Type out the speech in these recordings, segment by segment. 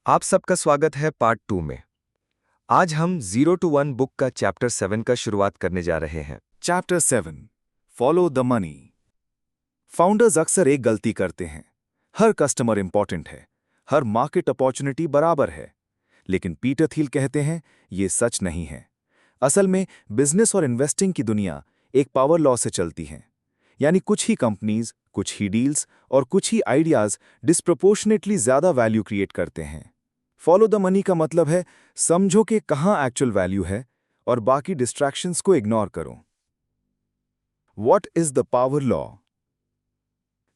आप सबका स्वागत है पार्ट 2 में। आज हम 0 to 1 बुक का चैप्टर 7 का शुरुआत करने जा रहे हैं। Chapter 7 follow the money. Founders अक्सर एक गलती करते हैं। हर कस्टमर इंपॉर्टेंट है, हर मार्केट अपॉर्चुनिटी बराबर है। लेकिन पीटर थिल कहते हैं ये सच नहीं है। असल में बिजनेस और इन्वेस्टिंग की दुनिया एक पावर लॉ से चलती है। यानी कुछ ही कंपनीज, कुछ ही डील्स और कुछ ही आइडियाज डिस्प्रोपोर्शनेटली ज्यादा वैल्यू क्रिएट करते हैं। फॉलो द मनी का मतलब है समझो कि कहां एक्चुअल वैल्यू है और बाकी डिस्ट्रैक्शंस को इग्नोर करो। What is the power law?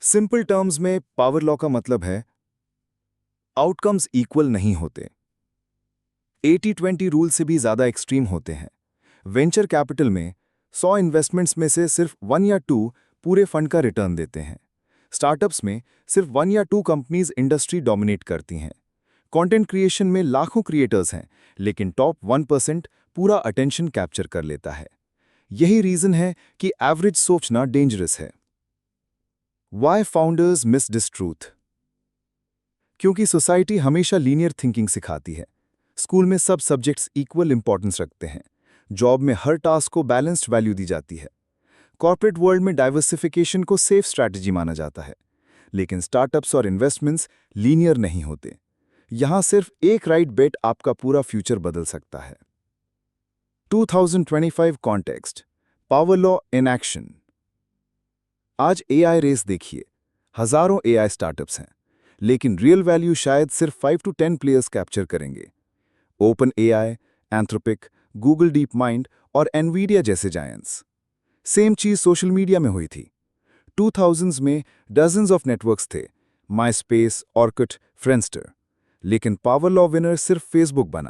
Simple terms में पावर लॉ का मतलब है आउटकम्स इक्वल नहीं होते। 80-20 रूल से भी ज्यादा एक्सट्रीम होते हैं। वेंचर कैपिटल में 100 इन्वेस्टमेंट्स में से सिर्फ 1 या 2 पूरे फंड का रिटर्न देते हैं। स्टार्टअप्स में सिर्फ 1 या 2 कंपनीज इंडस्ट्री डोमिनेट करती हैं। कंटेंट क्रिएशन में लाखों क्रिएटर्स हैं, लेकिन टॉप 1% पूरा अटेंशन कैप्चर कर लेता है। यही रीजन है कि एवरेज सोचना डेंजरस है। Why founders miss this truth? क्योंकि सोसाइटी हमेशा लीनियर थिंकिंग सिखाती है। स्कूल में सब सब्जेक्ट्स इक्वल इंपॉर्टेंस रखते हैं। जॉब में हर टास्क को बैलेंस्ड वैल्यू दी जाती है। कॉर्पोरेट वर्ल्ड में डाइवर्सिफिकेशन को सेफ स्ट्रैटेजी माना जाता है। लेकिन स्टार्टअप्स और इन्वेस्टमेंट्स लीनियर नहीं होते। यहां सिर्फ एक राइट बेट आपका पूरा फ्यूचर बदल सकता है। 2025 context, power law in action. आज एआई रेस देखिए, हजारों एआई स्टार्टअप्स हैं, लेकिन रियल वैल्यू शायद सिर्फ 5 to 10 प्लेयर्स कैप्चर करेंगे। Open AI, Anthropic, Google deep mind और एनवीडिया जैसे जायंट्स। सेम चीज सोशल मीडिया में हुई थी। 2000s में डजन्स ऑफ नेटवर्क्स थे, माइस्पेस, ऑर्कुट, फ्रेंडस्टर। लेकिन पावर लॉ विनर सिर्फ फेसबुक बना।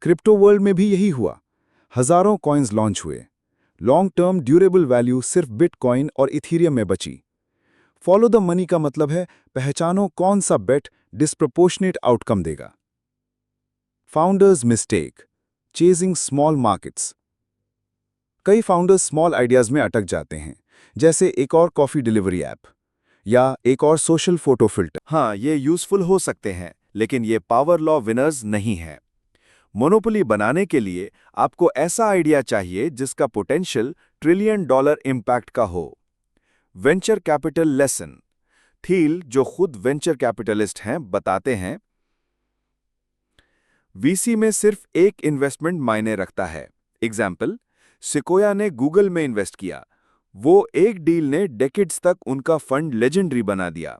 क्रिप्टो वर्ल्ड में भी यही हुआ। हजारों कॉइन्स लॉन्च हुए, लॉन्ग टर्म ड्यूरेबल वैल्यू सिर्फ बिटकॉइन और इथीरियम में बची। फॉलो द मनी का मतलब है पहचानो कौन सा बेट डिस्प्रोपोर्शनेट आउटकम देगा। Founders mistake, chasing small markets. कई फाउंडर्स स्मॉल आइडियाज में अटक जाते हैं, जैसे एक और कॉफी डिलीवरी ऐप या एक और सोशल फोटो फिल्टर। हाँ, ये यूजफुल हो सकते हैं, लेकिन ये पावर लॉ विनर्स नहीं है। मोनोपोली बनाने के लिए आपको ऐसा आइडिया चाहिए जिसका पोटेंशियल $1 ट्रिलियन इम्पैक्ट का हो। Venture capital lesson. थील, जो खुद वेंचर कैपिटलिस्ट हैं, बताते हैं वीसी में सिर्फ एक इन्वेस्टमेंट मायने रखता है। एग्जाम्पल, सिकोया ने गूगल में इन्वेस्ट किया। वो एक डील ने डेकेड्स तक उनका फंड लेजेंडरी बना दिया।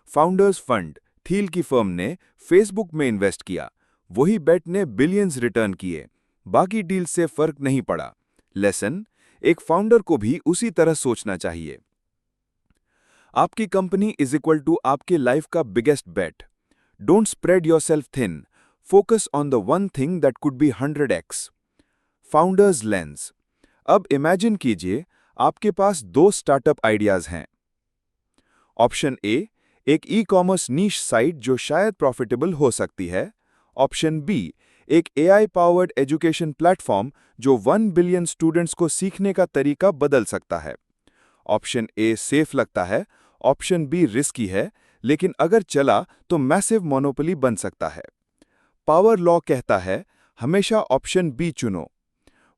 फाउंडर्स फंड, थील की फर्म ने फेसबुक में इन्वेस्ट किया। वही बेट ने बिलियंस रिटर्न किए। बाकी डील से फर्क नहीं पड़ा। लेसन, एक फाउंडर को भी उसी तरह सोचना चाहिए। आपकी कंपनी इज इक्वल टू आपके लाइफ का biggest bet. Don't spread yourself thin, focus on the one thing that could be 100x। Founders lens. अब इमेजिन कीजिए आपके पास 2 स्टार्टअप आइडियाज हैं। ऑप्शन ए, एक ई-कॉमर्स नीश साइट जो शायद प्रॉफिटेबल हो सकती है। ऑप्शन बी, एक एआई पावर्ड एजुकेशन प्लेटफॉर्म जो 1 बिलियन स्टूडेंट्स को सीखने का तरीका बदल सकता है। ऑप्शन ए सेफ लगता है, ऑप्शन बी रिस्की है, लेकिन अगर चला तो मैसिव मोनोपोली बन सकता है। पावर लॉ कहता है हमेशा ऑप्शन बी चुनो।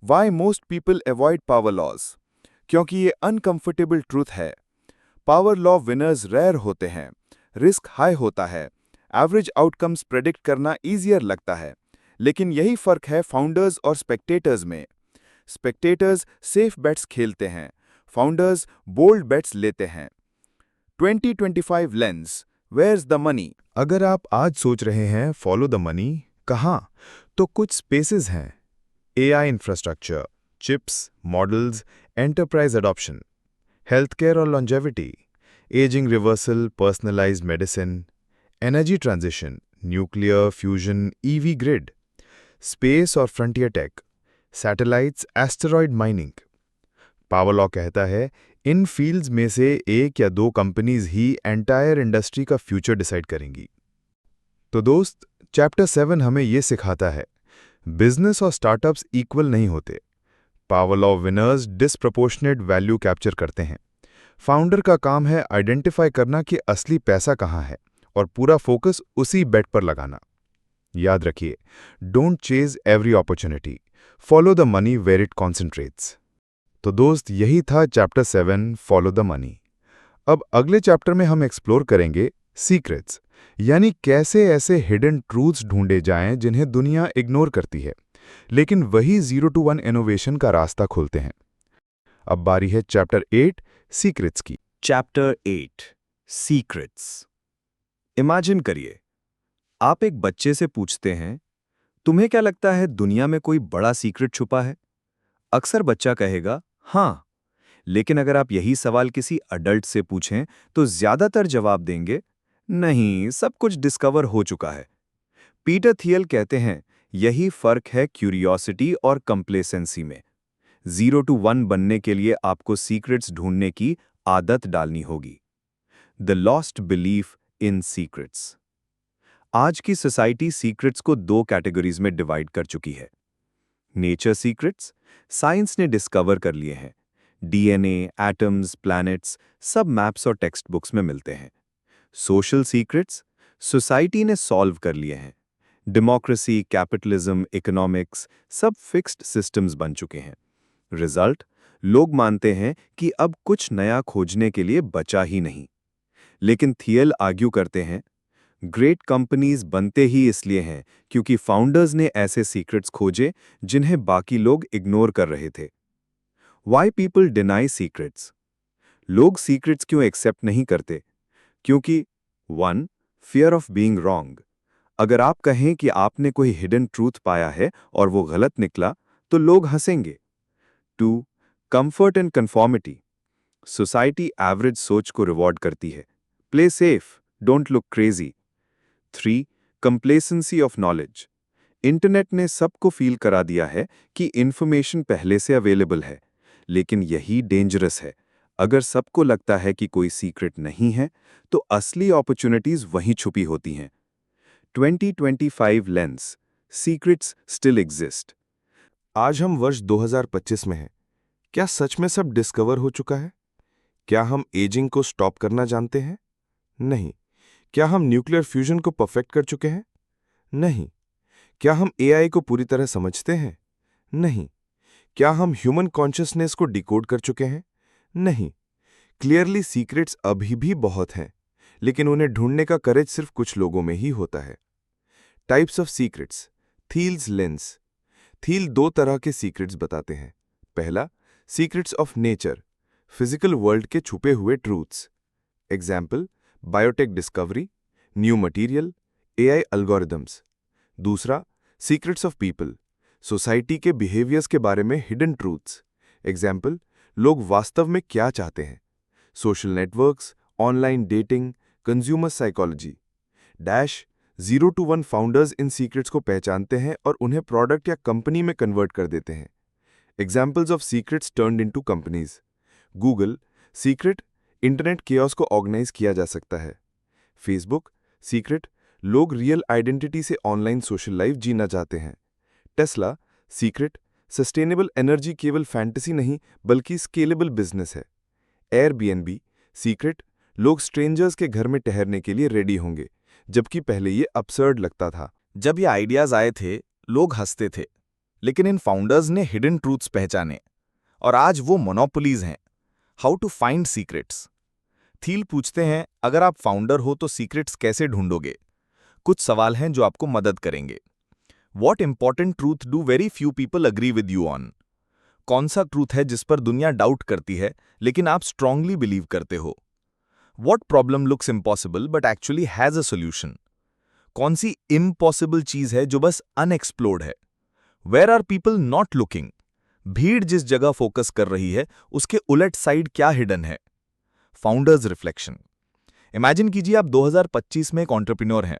Why most people avoid power laws? क्योंकि ये अनकंफर्टेबल ट्रूथ है। पावर लॉ विनर्स रेयर होते हैं, रिस्क हाई होता है, एवरेज आउटकम्स प्रेडिक्ट करना ईजियर लगता है। लेकिन यही फर्क है फाउंडर्स और स्पेक्टेटर्स में। स्पेक्टेटर्स सेफ बेट्स खेलते हैं, फाउंडर्स बोल्ड बेट्स लेते हैं। 2025 लेंस, वेयर्स द मनी? अगर आप आज सोच रहे हैं फॉलो द मनी कहाँ, तो कुछ स्पेसेस हैं। AI infrastructure, chips, models, enterprise adoption, health care और longevity, ageing reversal, personalised medicine, energy transition, nuclear fusion, EV grid, space और frontier tech, satellites, asteroid mining. Power law कहता है इन fields में से 1 या 2 कंपनीज ही एंटायर इंडस्ट्री का फ्यूचर डिसाइड करेंगी। तो दोस्त, चैप्टर 7 हमें ये सिखाता है बिजनेस और स्टार्टअप्स इक्वल नहीं होते। Power law winners disproportionate value capture करते हैं। फाउंडर का काम है आइडेंटिफाई करना कि असली पैसा कहाँ है और पूरा फोकस उसी बेट पर लगाना। याद रखिए, don't chase every opportunity, follow the money where it concentrates. तो दोस्त, यही था चैप्टर 7 फॉलो द मनी। अब अगले चैप्टर में हम एक्सप्लोर करेंगे सीक्रेट्स, यानी कैसे ऐसे हिडन ट्रूथ्स ढूंढे जाएं जिन्हें दुनिया इग्नोर करती है, लेकिन वही 0 to 1 इनोवेशन का रास्ता खोलते हैं। अब बारी है चैप्टर 8 सीक्रेट्स की। Chapter 8 secrets. इमेजिन करिए, आप एक बच्चे से पूछते हैं, तुम्हें क्या लगता है दुनिया में कोई बड़ा सीक्रेट छुपा है? अक्सर बच्चा कहेगा, हाँ। लेकिन अगर आप यही सवाल किसी अडल्ट से पूछें तो ज्यादातर जवाब देंगे, नहीं, सब कुछ डिस्कवर हो चुका है। पीटर थियल कहते हैं, यही फर्क है क्यूरियोसिटी और कंप्लेसेंसी में। 0 to 1 बनने के लिए आपको सीक्रेट्स ढूंढने की आदत डालनी होगी। The lost belief in secrets. आज की सोसाइटी सीक्रेट्स को 2 कैटेगरीज में डिवाइड कर चुकी है। नेचर सीक्रेट्स, साइंस ने डिस्कवर कर लिए हैं। डीएनए, एटम्स, प्लैनेट्स, सब मैप्स और टेक्स्ट बुक्स में मिलते हैं। सोशल सीक्रेट्स, सोसाइटी ने सॉल्व कर लिए हैं। डेमोक्रेसी, कैपिटलिज्म, इकोनॉमिक्स, सब फिक्स्ड सिस्टम्स बन चुके हैं। रिजल्ट, लोग मानते हैं कि अब कुछ नया खोजने के लिए बचा ही नहीं। लेकिन थियल आर्ग्यू करते हैं, ग्रेट कंपनीज बनते ही इसलिए हैं क्योंकि फाउंडर्स ने ऐसे सीक्रेट्स खोजे जिन्हें बाकी लोग इग्नोर कर रहे थे। Why people deny secrets? लोग सीक्रेट्स क्यों एक्सेप्ट नहीं करते? क्योंकि 1. Fear of being wrong। अगर आप कहें कि आपने कोई हिडन ट्रूथ पाया है और वो गलत निकला, तो लोग हंसेंगे। 2. Comfort and conformity। Society average सोच को रिवॉर्ड करती है। Play safe, don't look crazy। 3. Complacency of knowledge। Internet ने सबको फील करा दिया है कि इंफॉर्मेशन पहले से अवेलेबल है, लेकिन यही डेंजरस है। अगर सबको लगता है कि कोई सीक्रेट नहीं है, तो असली अपॉर्चुनिटीज वहीं छुपी होती हैं। 2025 लेंस, सीक्रेट्स स्टिल एग्जिस्ट। आज हम वर्ष 2025 में हैं। क्या सच में सब डिस्कवर हो चुका है? क्या हम एजिंग को स्टॉप करना जानते हैं? नहीं। क्या हम न्यूक्लियर फ्यूजन को परफेक्ट कर चुके हैं? नहीं। क्या हम एआई को पूरी तरह समझते हैं? नहीं। क्या हम ह्यूमन कॉन्शियसनेस को डिकोड कर चुके हैं? नहीं। क्लियरली सीक्रेट्स अभी भी बहुत हैं, लेकिन उन्हें ढूंढने का करेज सिर्फ कुछ लोगों में ही होता है। Types of secrets. Thiel's lens. Thiel 2 तरह के सीक्रेट्स बताते हैं। पहला, secrets of nature, physical world के छुपे हुए truths. Example, biotech discovery, new material, AI algorithms. दूसरा, सीक्रेट्स ऑफ पीपल, सोसाइटी के बिहेवियर्स के बारे में हिडन ट्रूथ्स। एग्जाम्पल, लोग वास्तव में क्या चाहते हैं, social networks, online dating, consumer psychology. Dash, 0 to 1 founders in secrets को पहचानते हैं और उन्हें प्रोडक्ट या कंपनी में कन्वर्ट कर देते हैं। Examples of secrets turned into companies. Google, secret, internet chaos को ऑर्गेनाइज किया जा सकता है। फेसबुक, सीक्रेट, लोग रियल आइडेंटिटी से ऑनलाइन सोशल लाइफ जीना चाहते हैं। टेस्ला, सीक्रेट, सस्टेनेबल एनर्जी केवल फैंटेसी नहीं बल्कि स्केलेबल बिजनेस है। एयरबीएनबी, सीक्रेट, लोग स्ट्रेंजर्स के घर में ठहरने के लिए रेडी होंगे, जबकि पहले ये absurd लगता था। जब ये आइडियाज आए थे, लोग हंसते थे, लेकिन इन फाउंडर्स ने हिडन ट्रूथ्स पहचाने और आज वो मोनोपोलीज हैं। How to find secrets. Thiel पूछते हैं, अगर आप फाउंडर हो तो सीक्रेट्स कैसे ढूंढोगे? कुछ सवाल हैं जो आपको मदद करेंगे। What important truth do very few people agree with you on? कौन सा ट्रूथ है जिस पर दुनिया डाउट करती है लेकिन आप स्ट्रांगली बिलीव करते हो? What problem looks impossible but actually has a solution? कौन सी इम्पॉसिबल चीज है जो बस अनएक्सप्लोर्ड है? Where are people not looking? भीड़ जिस जगह फोकस कर रही है उसके उलट साइड क्या हिडन है? Founders reflection. इमेजिन कीजिए आप 2025 में एक एंटरप्रेन्योर हैं।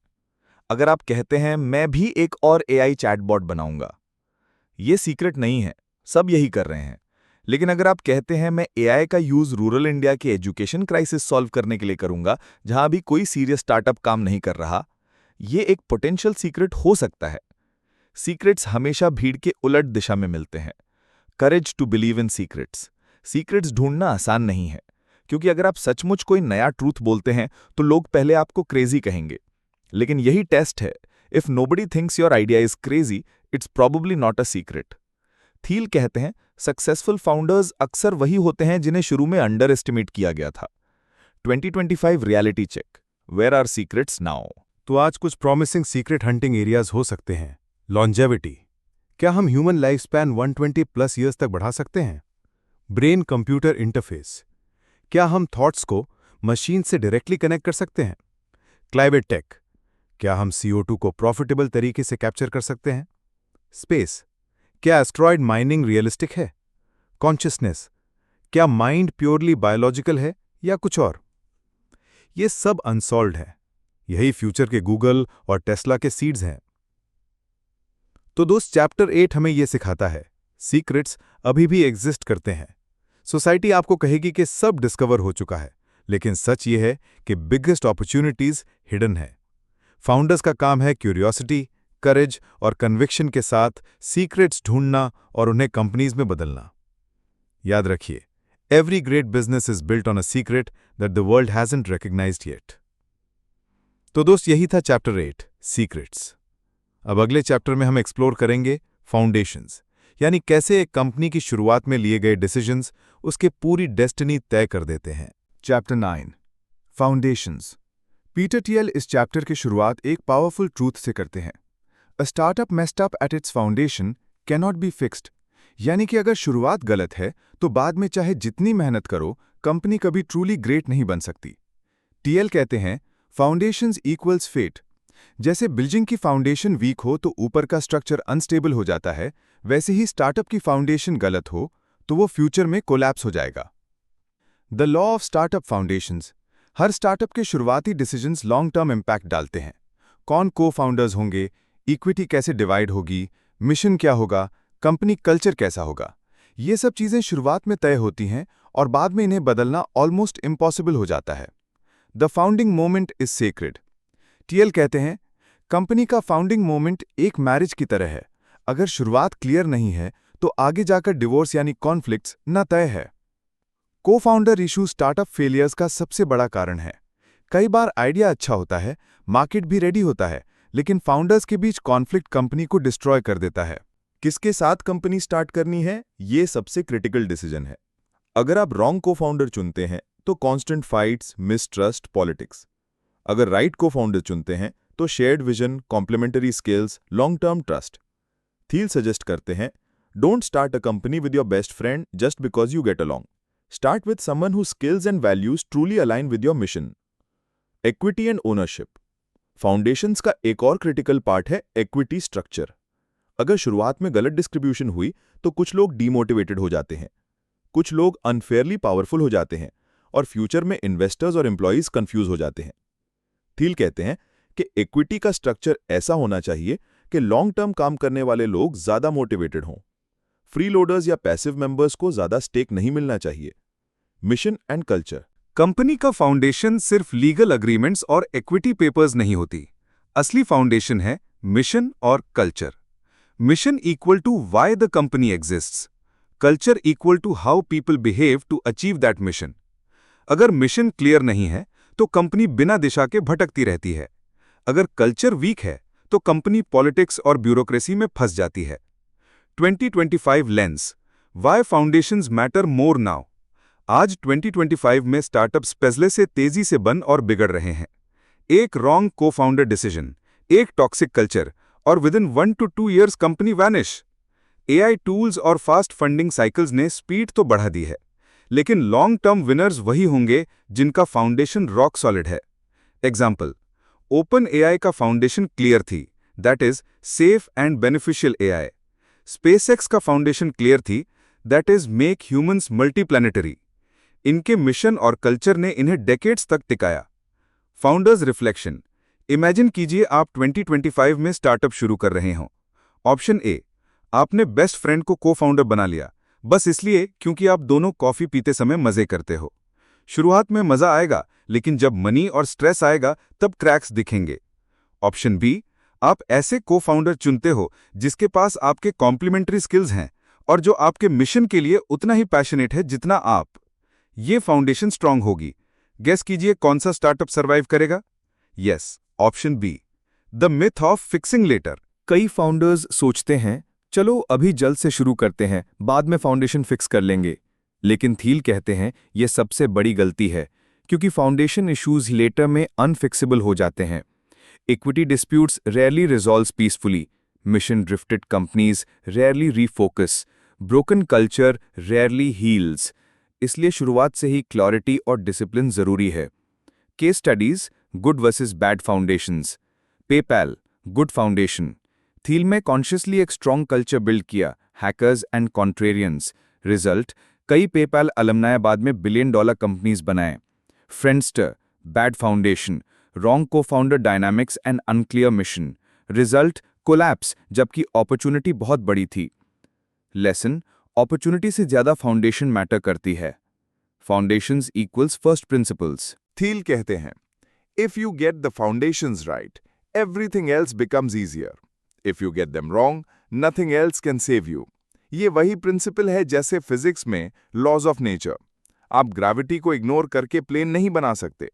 अगर आप कहते हैं मैं भी एक और एआई चैटबॉट बनाऊंगा, ये सीक्रेट नहीं है, सब यही कर रहे हैं। लेकिन अगर आप कहते हैं मैं एआई का यूज रूरल इंडिया के एजुकेशन क्राइसिस सॉल्व करने के लिए करूंगा, जहां अभी कोई सीरियस स्टार्टअप काम नहीं कर रहा, ये एक पोटेंशियल सीक्रेट हो सकता है। सीक्रेट्स हमेशा भीड़ के उलट दिशा में मिलते हैं। Courage to believe in secrets. Secrets ढूंढना आसान नहीं है, क्योंकि अगर आप सचमुच कोई नया ट्रूथ बोलते हैं तो लोग पहले आपको क्रेजी कहेंगे। लेकिन यही टेस्ट है, if nobody thinks your idea is crazy, it's probably not a secret. Thiel कहते हैं सक्सेसफुल फाउंडर्स अक्सर वही होते हैं जिन्हें शुरू में अंडर एस्टिमेट किया गया था। 2025 reality check, where are secrets now? तो आज कुछ प्रॉमिसिंग सीक्रेट हंटिंग एरियाज हो सकते हैं। लॉन्जेविटी, क्या हम human life span 120 plus years तक बढ़ा सकते हैं? ब्रेन कंप्यूटर इंटरफेस, क्या हम थॉट्स को मशीन से डायरेक्टली कनेक्ट कर सकते हैं? क्लाइमेट टेक, क्या हम CO2 को प्रॉफिटेबल तरीके से कैप्चर कर सकते हैं? स्पेस, क्या एस्ट्रॉयड माइनिंग रियलिस्टिक है? कॉन्शियसनेस, क्या माइंड प्योरली बायोलॉजिकल है या कुछ और? ये सब अनसॉल्व्ड है। यही फ्यूचर के गूगल और टेस्ला के सीड्स हैं। तो दोस्त, चैप्टर 8 हमें यह सिखाता है, सीक्रेट्स अभी भी एग्जिस्ट करते हैं। सोसाइटी आपको कहेगी कि सब डिस्कवर हो चुका है, लेकिन सच ये है कि बिगेस्ट अपॉर्चुनिटीज हिडन है। फाउंडर्स का काम है क्यूरियोसिटी, करेज और कन्विक्शन के साथ सीक्रेट्स ढूंढना और उन्हें कंपनीज में बदलना। याद रखिए, every great business is built on a secret that the world hasn't recognised yet. तो दोस्त, यही था चैप्टर 8, सीक्रेट्स। अब अगले चैप्टर में हम एक्सप्लोर करेंगे फाउंडेशंस, यानी कैसे एक कंपनी की शुरुआत में लिए गए डिसीजंस उसके पूरी डेस्टिनी तय कर देते हैं। Chapter 9, foundations. पीटर थियल इस चैप्टर की शुरुआत एक पावरफुल ट्रूथ से करते हैं। A startup messed up at its foundation can not be fixed. यानी कि अगर शुरुआत गलत है तो बाद में चाहे जितनी मेहनत करो, कंपनी कभी ट्रूली ग्रेट नहीं बन सकती। थियल कहते हैं फाउंडेशंस इक्वल्स फेट। जैसे बिल्डिंग की फाउंडेशन वीक हो तो ऊपर का स्ट्रक्चर अनस्टेबल हो जाता है, वैसे ही स्टार्टअप की फाउंडेशन गलत हो तो वो फ्यूचर में कोलैप्स हो जाएगा। The law of startup foundations. Her startup के शुरुआती डिसीजंस लॉन्ग टर्म इम्पैक्ट डालते हैं। कौन को फाउंडर्स होंगे, इक्विटी कैसे डिवाइड होगी, मिशन क्या होगा, कंपनी कल्चर कैसा होगा, ये सब चीजें शुरुआत में तय होती हैं और बाद में इन्हें बदलना ऑलमोस्ट इम्पॉसिबल हो जाता है। The founding moment is sacred. थियल कहते हैं कंपनी का फाउंडिंग मोमेंट एक मैरिज की तरह है। अगर शुरुआत क्लियर नहीं है तो आगे जाकर डिवोर्स यानी कॉन्फ्लिक्ट्स न तय है। को फाउंडर इशू स्टार्टअप फेलियर्स का सबसे बड़ा कारण है। कई बार आइडिया अच्छा होता है, मार्केट भी रेडी होता है, लेकिन फाउंडर्स के बीच कॉन्फ्लिक्ट कंपनी को डिस्ट्रॉय कर देता है। किसके साथ कंपनी स्टार्ट करनी है, ये सबसे क्रिटिकल डिसीजन है। अगर आप रॉन्ग को फाउंडर चुनते हैं तो कॉन्स्टेंट फाइट्स, मिसट्रस्ट, पॉलिटिक्स। अगर राइट को फाउंडर चुनते हैं तो shared vision, complementary skills, long term trust. Thiel suggest करते हैं don't start a company with your best friend just because you get along. Start with someone who skills and values truly align with your mission. Equity and ownership. Foundations का एक और critical part है equity structure. अगर शुरुआत में गलत distribution हुई तो कुछ लोग डीमोटिवेटेड हो जाते हैं, कुछ लोग अनफेयरली पावरफुल हो जाते हैं और फ्यूचर में इन्वेस्टर्स और एम्प्लॉइज कंफ्यूज हो जाते हैं। थील कहते हैं कि इक्विटी का स्ट्रक्चर ऐसा होना चाहिए कि लॉन्ग टर्म काम करने वाले लोग ज्यादा मोटिवेटेड हों। फ्री लोडर्स या पैसिव मेंबर्स को ज्यादा स्टेक नहीं मिलना चाहिए। Mission and culture. कंपनी का फाउंडेशन सिर्फ लीगल अग्रीमेंट्स और इक्विटी पेपर्स नहीं होती। असली फाउंडेशन है मिशन और culture. Mission equal to why the company exists, culture equal to how people behave to achieve that mission. अगर मिशन क्लियर नहीं है तो कंपनी बिना दिशा के भटकती रहती है। अगर कल्चर वीक है तो कंपनी पॉलिटिक्स और ब्यूरोक्रेसी में फंस जाती है। 2025 lens, why foundations matter more now. आज 2025 में स्टार्टअप्स पहले से तेजी से बन और बिगड़ रहे हैं। एक रॉन्ग को फाउंडर डिसीजन, एक टॉक्सिक कल्चर और with in 1 to 2 years company vanish. AI tools और फास्ट फंडिंग साइकिल्स ने स्पीड तो बढ़ा दी है, लेकिन लॉन्ग टर्म विनर्स वही होंगे जिनका फाउंडेशन रॉक सॉलिड है। एग्जाम्पल, ओपन AI का फाउंडेशन क्लियर थी, that is safe and beneficial AI। SpaceX का फाउंडेशन क्लियर थी, दैट इज मेक ह्यूमंस मल्टीप्लैनेटरी। इनके मिशन और कल्चर ने इन्हें डेकेड्स तक टिकाया। Founders reflection. इमेजिन कीजिए आप 2025 में स्टार्टअप शुरू कर रहे हों। ऑप्शन ए, आपने बेस्ट फ्रेंड को को फाउंडर बना लिया, बस इसलिए क्योंकि आप दोनों कॉफी पीते समय मजे करते हो। शुरुआत में मजा आएगा, लेकिन जब मनी और स्ट्रेस आएगा तब क्रैक्स दिखेंगे। ऑप्शन बी, आप ऐसे को फाउंडर चुनते हो जिसके पास आपके कॉम्प्लीमेंट्री स्किल्स हैं और जो आपके मिशन के लिए उतना ही पैशनेट है जितना आप। ये फाउंडेशन स्ट्रांग होगी। गेस कीजिए कौन सा स्टार्टअप सर्वाइव करेगा? Yes, option B, the myth of fixing later. कई फाउंडर्स सोचते हैं चलो अभी जल्द से शुरू करते हैं, बाद में फाउंडेशन फिक्स कर लेंगे। लेकिन थील कहते हैं यह सबसे बड़ी गलती है, क्योंकि फाउंडेशन इश्यूज लेटर में अनफिक्सेबल हो जाते हैं। Equity disputes rarely resolves peacefully, mission drifted companies rarely refocus, broken culture rarely heals. इसलिए शुरुआत से ही क्लैरिटी और डिसिप्लिन जरूरी है। Case studies, good versus bad foundations. PayPal, good foundation. Thiel में कॉन्शियसली एक स्ट्रॉन्ग कल्चर बिल्ड किया, हैकर्स एंड कॉन्ट्रेरियंस। रिजल्ट, कई पेपैल अलमनाय बाद में $1 बिलियन कंपनीज बनाए। Friendster, bad foundation, wrong co-founder dynamics and unclear mission. Result, collapse, जबकि opportunity बहुत बड़ी थी। लेसन, अपॉर्चुनिटी से ज्यादा फाउंडेशन मैटर करती है। Foundations equals first principles. Thiel कहते हैं, if you get the foundations right, everything else becomes easier. If you get them wrong, nothing else can save you. ये वही प्रिंसिपल है जैसे फिजिक्स में लॉज ऑफ नेचर। आप ग्रेविटी को ignore करके प्लेन नहीं बना सकते,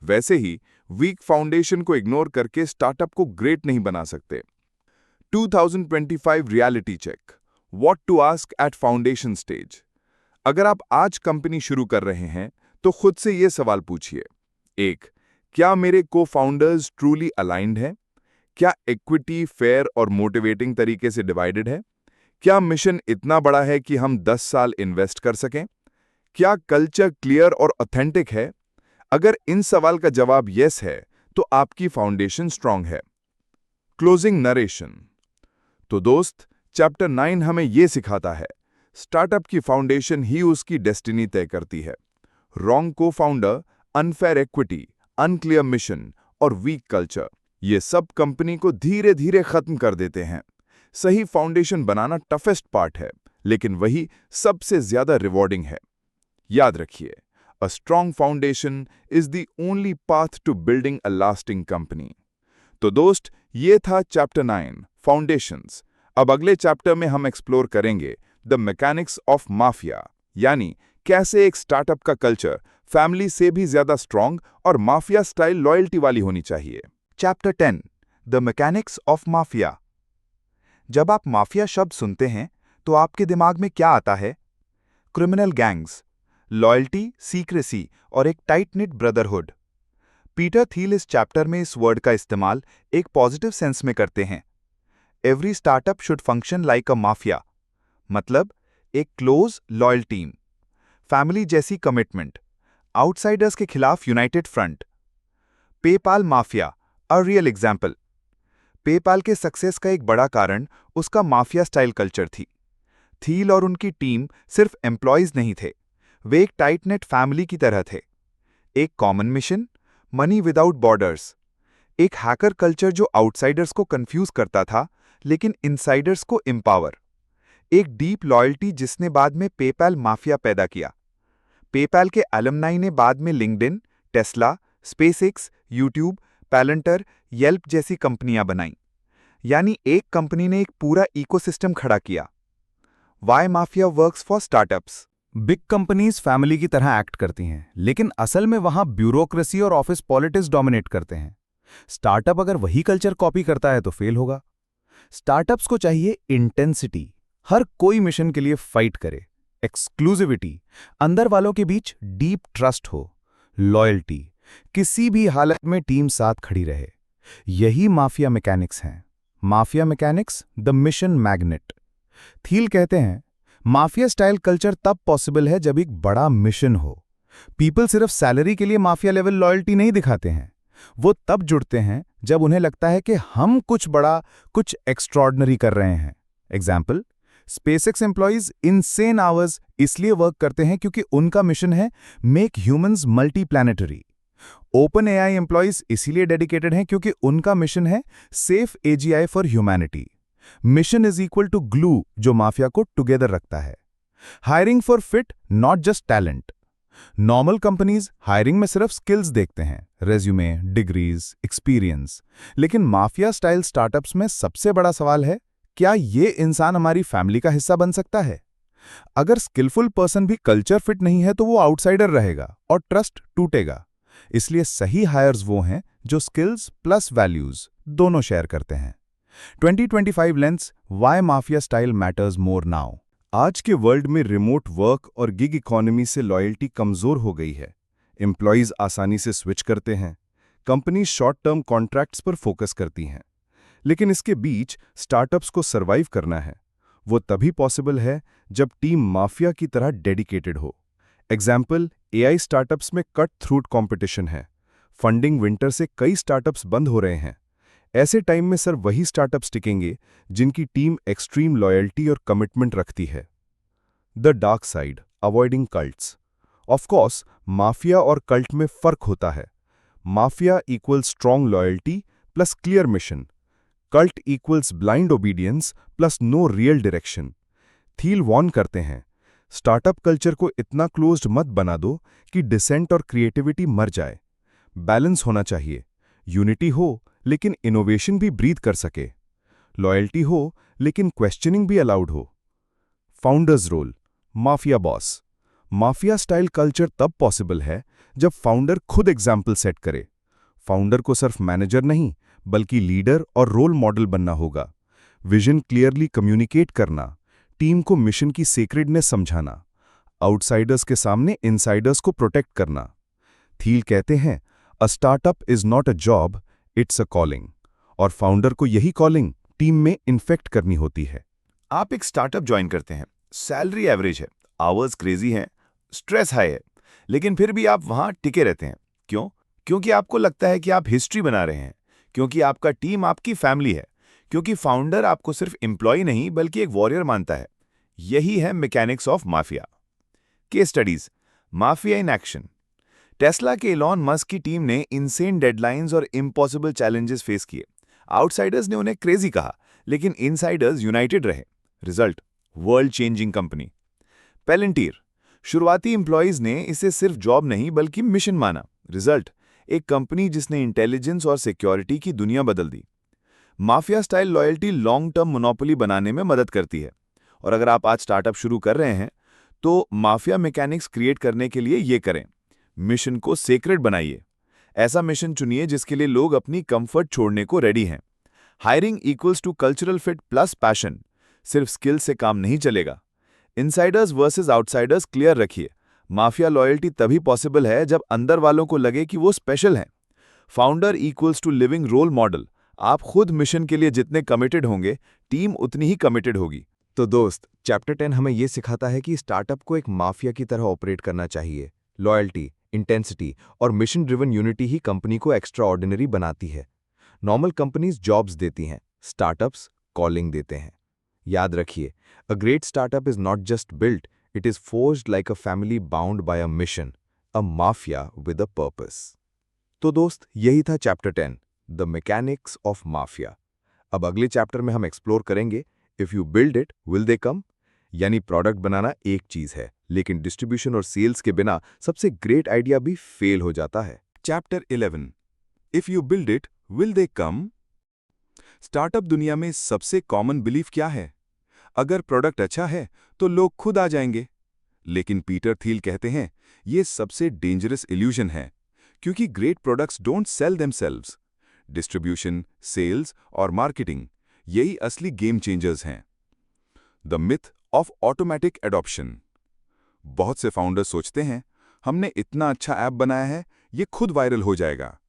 वैसे ही वीक फाउंडेशन को इग्नोर करके स्टार्टअप को ग्रेट नहीं बना सकते। 2025 reality check, what to ask eight foundation stage. अगर आप आज कंपनी शुरू कर रहे हैं तो खुद से ये सवाल पूछिए। 1. क्या मेरे को-फाउंडर्स ट्रूली अलाइंड हैं? क्या इक्विटी फेयर और मोटिवेटिंग तरीके से डिवाइडेड है? क्या मिशन इतना बड़ा है कि हम 10 साल इन्वेस्ट कर सकें? क्या कल्चर क्लियर और ऑथेंटिक है? अगर इन सवाल का जवाब यस है तो आपकी फाउंडेशन स्ट्रांग है। Closing narration. तो दोस्त, चैप्टर 9 हमें यह सिखाता है, स्टार्टअप की फाउंडेशन ही उसकी डेस्टिनी तय करती है। Wrong co-founder, unfair equity, unclear mission और वीक कल्चर, ये सब कंपनी को धीरे धीरे खत्म कर देते हैं। सही फाउंडेशन बनाना टफेस्ट पार्ट है, लेकिन वही सबसे ज्यादा रिवॉर्डिंग है। याद रखिए, a strong foundation is the only path to building a lasting company. तो दोस्त, ये था चैप्टर 9 फाउंडेशंस। अब अगले चैप्टर में हम एक्सप्लोर करेंगे द मैकेनिक्स ऑफ माफिया, यानी कैसे एक स्टार्टअप का कल्चर फैमिली से भी ज्यादा स्ट्रांग और माफिया स्टाइल लॉयल्टी वाली होनी चाहिए। Chapter 10, the mechanics of mafia. जब आप माफिया शब्द सुनते हैं तो आपके दिमाग में क्या आता है? क्रिमिनल गैंग्स, लॉयल्टी, सीक्रेसी और एक tight knit brotherhood. Peter Thiel इस चैप्टर में इस वर्ड का इस्तेमाल एक पॉजिटिव सेंस में करते हैं। Every startup should function like a mafia, मतलब एक क्लोज लॉयल टीम, फैमिली जैसी कमिटमेंट, आउटसाइडर्स के खिलाफ United front. PayPal mafia, a real example. PayPal के सक्सेस का एक बड़ा कारण उसका माफिया स्टाइल कल्चर थी। थील और उनकी टीम सिर्फ एम्प्लॉयज नहीं थे, वे एक टाइट नेट फैमिली की तरह थे। एक common mission, money without borders. एक हैकर कल्चर जो आउटसाइडर्स को कंफ्यूज करता था लेकिन इनसाइडर्स को एम्पावर। एक डीप लॉयल्टी जिसने बाद में पेपैल माफिया पैदा किया। पेपैल के एलुमनाई ने बाद में LinkedIn, Tesla, SpaceX, YouTube, Palantir, Yelp जैसी कंपनियां बनाईं। यानी एक कंपनी ने एक पूरा इकोसिस्टम खड़ा किया। Why mafia works for startups. Big companies family की तरह एक्ट करती हैं, लेकिन असल में वहां ब्यूरोक्रेसी और ऑफिस पॉलिटिक्स डोमिनेट करते हैं। स्टार्टअप अगर वही कल्चर कॉपी करता है तो फेल होगा। स्टार्टअप्स को चाहिए इंटेंसिटी, हर कोई मिशन के लिए फाइट करे, एक्सक्लूसिविटी, अंदर वालों के बीच डीप ट्रस्ट हो, लॉयल्टी, किसी भी हालत में टीम साथ खड़ी रहे। यही माफिया मैकेनिक्स हैं। Mafia mechanics, the mission magnet. Thiel कहते हैं, माफिया स्टाइल कल्चर तब पॉसिबल है जब एक बड़ा मिशन हो। पीपल सिर्फ सैलरी के लिए माफिया लेवल लॉयल्टी नहीं दिखाते हैं, वो तब जुड़ते हैं जब उन्हें लगता है कि हम कुछ बड़ा, कुछ एक्स्ट्रॉर्डनरी कर रहे हैं। Example, SpaceX employees insane hours इसलिए वर्क करते हैं क्योंकि उनका मिशन है make humans multi planetary. OpenAI employees इसीलिए डेडिकेटेड हैं क्योंकि उनका मिशन है safe AGI for humanity. Mission is equal to glue जो माफिया को टुगेदर रखता है। Hiring for fit, not just talent. Normal companies hiring में सिर्फ स्किल्स देखते हैं, रेज्यूमे, डिग्रीज, एक्सपीरियंस। लेकिन माफिया स्टाइल स्टार्टअप्स में सबसे बड़ा सवाल है, क्या ये इंसान हमारी फैमिली का हिस्सा बन सकता है? अगर स्किलफुल पर्सन भी कल्चर फिट नहीं है तो वो आउटसाइडर रहेगा और ट्रस्ट टूटेगा। इसलिए सही हायर्स वो हैं जो स्किल्स प्लस वैल्यूज दोनों शेयर करते हैं। 2025 lens why mafia style matters more now. आज के वर्ल्ड में रिमोट वर्क और गिग इकोनॉमी से लॉयल्टी कमजोर हो गई है। एम्प्लॉयज आसानी से स्विच करते हैं, कंपनी शॉर्ट टर्म कॉन्ट्रैक्ट्स पर फोकस करती हैं। लेकिन इसके बीच स्टार्टअप्स को सर्वाइव करना है। वो तभी पॉसिबल है जब टीम माफिया की तरह डेडिकेटेड हो। एग्जाम्पल, एआई स्टार्टअप्स में कट थ्रूट कंपटीशन है। फंडिंग विंटर से कई स्टार्टअप्स बंद हो रहे हैं। ऐसे टाइम में सर वही स्टार्टअप्स टिकेंगे जिनकी टीम एक्सट्रीम लॉयल्टी और कमिटमेंट रखती है। The dark side, avoiding cults. Of course mafia और कल्ट में फर्क होता है। Mafia equals strong loyalty plus clear mission. Cult equals blind obedience plus no real direction. Thiel warn करते हैं, स्टार्टअप कल्चर को इतना क्लोज्ड मत बना दो कि डिसेंट और क्रिएटिविटी मर जाए। बैलेंस होना चाहिए, यूनिटी हो लेकिन इनोवेशन भी ब्रीथ कर सके, लॉयल्टी हो लेकिन क्वेश्चनिंग भी अलाउड हो। Founders role, mafia boss. Mafia style culture तब पॉसिबल है जब फाउंडर खुद एग्जाम्पल सेट करे। फाउंडर को सिर्फ मैनेजर नहीं बल्कि लीडर और रोल मॉडल बनना होगा। विजन क्लियरली कम्युनिकेट करना, टीम को मिशन की सेक्रेडनेस समझाना, आउटसाइडर्स के सामने इनसाइडर्स को प्रोटेक्ट करना। थील कहते हैं, a startup is not a job, it's a calling. और फाउंडर को यही कॉलिंग टीम में इन्फेक्ट करनी होती है। आप एक स्टार्टअप ज्वाइन करते हैं, सैलरी एवरेज है, आवर्स क्रेजी हैं, स्ट्रेस हाई है, लेकिन फिर भी आप वहां टिके रहते हैं। क्यों? क्योंकि आपको लगता है कि आप हिस्ट्री बना रहे हैं, क्योंकि आपका टीम आपकी फैमिली है, क्योंकि फाउंडर आपको सिर्फ एम्प्लॉय नहीं बल्कि एक वॉरियर मानता है। यही है mechanics of mafia. Case studies, mafia in action. Tesla के इलॉन मस्क की टीम ने इनसेन डेडलाइंस और इम्पॉसिबल चैलेंजेस फेस किए। आउटसाइडर्स ने उन्हें क्रेजी कहा, लेकिन इनसाइडर्स यूनाइटेड रहे। Result, world changing company. Palantir, शुरुआती एम्प्लॉयज ने इसे सिर्फ जॉब नहीं बल्कि मिशन माना। रिजल्ट, एक कंपनी जिसने इंटेलिजेंस और सिक्योरिटी की दुनिया बदल दी। Mafia style loyalty long term monopoly बनाने में मदद करती है। और अगर आप आज स्टार्टअप शुरू कर रहे हैं तो माफिया मैकेनिक्स क्रिएट करने के लिए ये करें। मिशन को सेक्रेड बनाइए। ऐसा मिशन चुनिए जिसके लिए लोग अपनी कंफर्ट छोड़ने को रेडी हैं। Hiring equals to cultural fit plus passion. सिर्फ स्किल से काम नहीं चलेगा। इनसाइडर्स वर्सेस आउटसाइडर्स क्लियर रखिए। माफिया लॉयल्टी तभी पॉसिबल है जब अंदर वालों को लगे कि वो स्पेशल हैं। Founder equals to living role model. आप खुद मिशन के लिए जितने कमिटेड होंगे, टीम उतनी ही कमिटेड होगी। तो दोस्त, चैप्टर 10 हमें यह सिखाता है कि स्टार्टअप को एक माफिया की तरह ऑपरेट करना चाहिए। लॉयल्टी, इंटेंसिटी और मिशन ड्रिवन यूनिटी ही कंपनी को एक्स्ट्रा ऑर्डिनरी बनाती है। नॉर्मल कंपनीज जॉब्स देती हैं, स्टार्टअप्स कॉलिंग देते हैं। याद रखिए, a great startup is not just built, it is forged like a family bound by a mission, a mafia with a purpose. तो दोस्त, यही था chapter 10, the mechanics of mafia. अब अगले चैप्टर में हम एक्सप्लोर करेंगे, if you build it will they come. यानी प्रोडक्ट बनाना एक चीज है, लेकिन डिस्ट्रीब्यूशन और सेल्स के बिना सबसे ग्रेट आइडिया भी फेल हो जाता है। Chapter 11, if you build it will they come. Startup दुनिया में सबसे कॉमन बिलीफ क्या है? अगर प्रोडक्ट अच्छा है तो लोग खुद आ जाएंगे। लेकिन पीटर थील कहते हैं, ये सबसे डेंजरस इल्यूजन है, क्योंकि great products don't sell themselves. Distribution, sales और मार्केटिंग, यही असली गेम चेंजर्स हैं। The myth of automatic adoption. बहुत से फाउंडर्स सोचते हैं, हमने इतना अच्छा ऐप बनाया है, ये खुद वायरल हो जाएगा।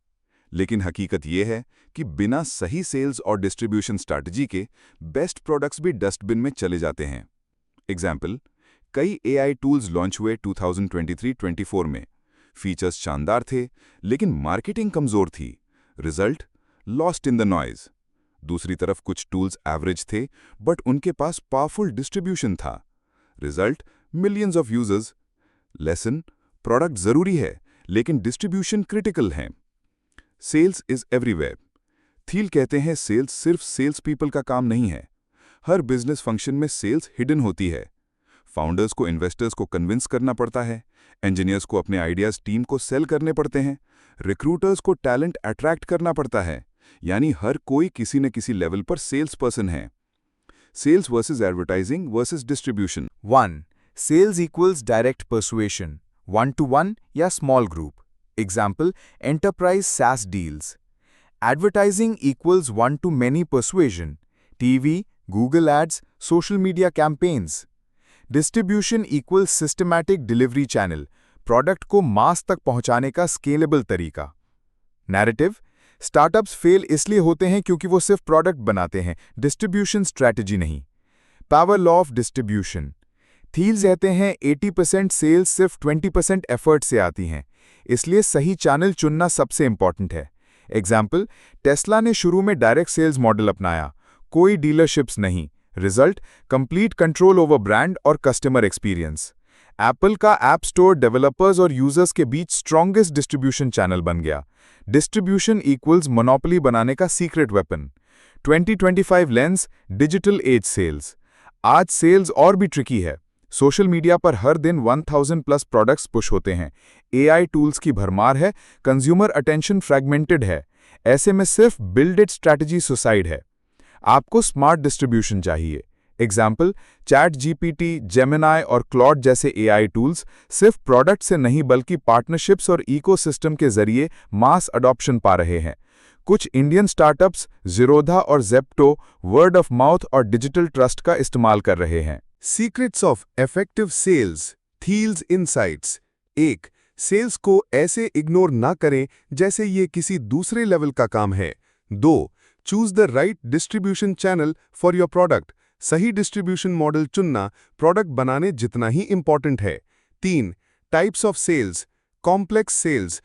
लेकिन हकीकत ये है कि बिना सही सेल्स और डिस्ट्रीब्यूशन स्ट्रैटेजी के बेस्ट प्रोडक्ट्स भी डस्टबिन में चले जाते हैं। एग्जाम्पल, कई एआई टूल्स लॉन्च हुए 2023-24 में। फीचर्स शानदार थे, लेकिन मार्केटिंग कमजोर थी। Result, lost in the noise. दूसरी तरफ कुछ टूल्स एवरेज थे, बट उनके पास पावरफुल डिस्ट्रीब्यूशन था। Result, millions of users. Lesson, product जरूरी है, लेकिन डिस्ट्रीब्यूशन क्रिटिकल है। Sales is everywhere. थील कहते हैं, सेल्स सिर्फ सेल्स पीपल का काम नहीं है। हर बिजनेस फंक्शन में सेल्स हिडन होती है। फाउंडर्स को इन्वेस्टर्स को कन्विंस करना पड़ता है, इंजीनियर्स को अपने आइडियाज टीम को सेल करने पड़ते हैं, रिक्रूटर्स को टैलेंट अट्रैक्ट करना पड़ता है। यानी हर कोई किसी न किसी लेवल पर सेल्स पर्सन है। Sales versus advertising versus distribution. 1. Sales equals direct persuasion, 1-to-1 या small group. Example, enterprise SaaS deals. Advertising equals one-to-many persuasion. TV, Google ads, social media campaigns. Distribution equals systematic delivery channel. Product को मास तक पहुंचाने का scalable तरीका. Narrative, startups fail इसलिए होते हैं क्योंकि वो सिर्फ प्रोडक्ट बनाते हैं, डिस्ट्रीब्यूशन स्ट्रैटेजी नहीं. Power law of distribution. Thiel's कहते हैं 80% सेल्स सिर्फ 20% एफर्ट से आती हैं, इसलिए सही चैनल चुनना सबसे इंपॉर्टेंट है. एग्जाम्पल, टेस्ला ने शुरू में डायरेक्ट सेल्स मॉडल अपनाया, कोई डीलरशिप्स नहीं. Result, complete control over brand और कस्टमर एक्सपीरियंस. एप्पल का ऐप स्टोर डेवलपर्स और यूजर्स के बीच स्ट्रॉन्गेस्ट डिस्ट्रीब्यूशन चैनल बन गया. डिस्ट्रीब्यूशन इक्वल्स मोनोपोली बनाने का secret weapon. 2025 lens, digital age sales. आज सेल्स और भी ट्रिकी है. सोशल मीडिया पर हर दिन 1000 प्लस प्रोडक्ट्स पुश होते हैं. एआई टूल्स की भरमार है, कंज्यूमर अटेंशन फ्रैगमेंटेड है. ऐसे में सिर्फ बिल्डेड स्ट्रैटेजी सुसाइड है. आपको स्मार्ट डिस्ट्रीब्यूशन चाहिए. एग्जाम्पल, चैट जीपीटी, जेमिनाई और क्लॉड जैसे एआई टूल्स सिर्फ प्रोडक्ट से नहीं बल्कि पार्टनरशिप्स और इकोसिस्टम के जरिए मास अडॉप्शन पा रहे हैं. कुछ इंडियन स्टार्टअप्स ज़ीरोधा और ज़ेप्टो वर्ड ऑफ माउथ और डिजिटल ट्रस्ट का इस्तेमाल कर रहे हैं. Secrets of effective sales, Thiel's insights. 1. Sales को ऐसे इग्नोर ना करें जैसे ये किसी दूसरे लेवल का काम है. 2. Choose the right distribution channel for your product. सही डिस्ट्रीब्यूशन मॉडल चुनना प्रोडक्ट बनाने जितना ही इंपॉर्टेंट है. 3. Types of sales. Complex sales,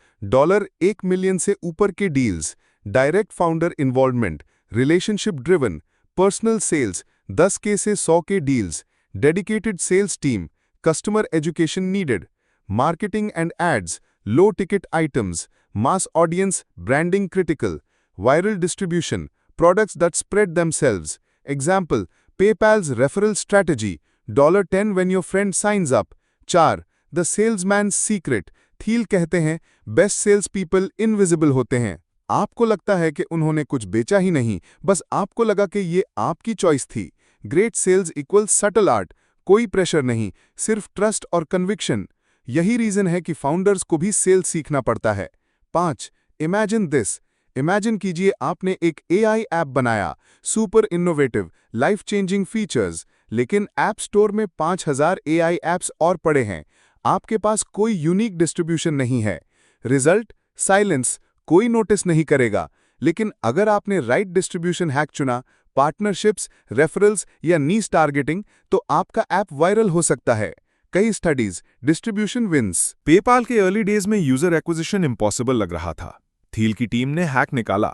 $1 million से ऊपर के deals, direct founder involvement, relationship driven, personal sales, 10 के से 100 के deals, dedicated sales team, customer education needed, marketing and ads, low ticket items, mass audience, branding critical, viral distribution, products that spread themselves. Example, PayPal's referral strategy, $10 when your friend signs up. 4. The salesman's secret. Thiel कहते हैं, best sales people invisible होते हैं. आपको लगता है कि उन्होंने कुछ बेचा ही नहीं, बस आपको लगा कि ये आपकी चॉइस थी. Great sales equal subtle art. कोई प्रेशर नहीं, सिर्फ ट्रस्ट और कन्विक्शन. यही रीजन है कि फाउंडर्स को भी सेल्स सीखना पड़ता है. 5. Imagine this. इमेजिन कीजिए आपने एक एआई ऐप बनाया, super innovative, life changing features, लेकिन ऐप स्टोर में 5000 एआई ऐप्स और पड़े हैं. आपके पास कोई यूनिक डिस्ट्रीब्यूशन नहीं है. रिजल्ट, साइलेंस, कोई नोटिस नहीं करेगा. लेकिन अगर आपने राइट डिस्ट्रीब्यूशन हैक चुना, पार्टनरशिप्स, रेफरल्स या नीश टारगेटिंग, तो आपका ऐप वायरल हो सकता है. कई स्टडीज, डिस्ट्रीब्यूशन विंस. पेपाल के अर्ली डेज में यूजर एक्विजिशन इम्पॉसिबल लग रहा था. थील की टीम ने हैक निकाला,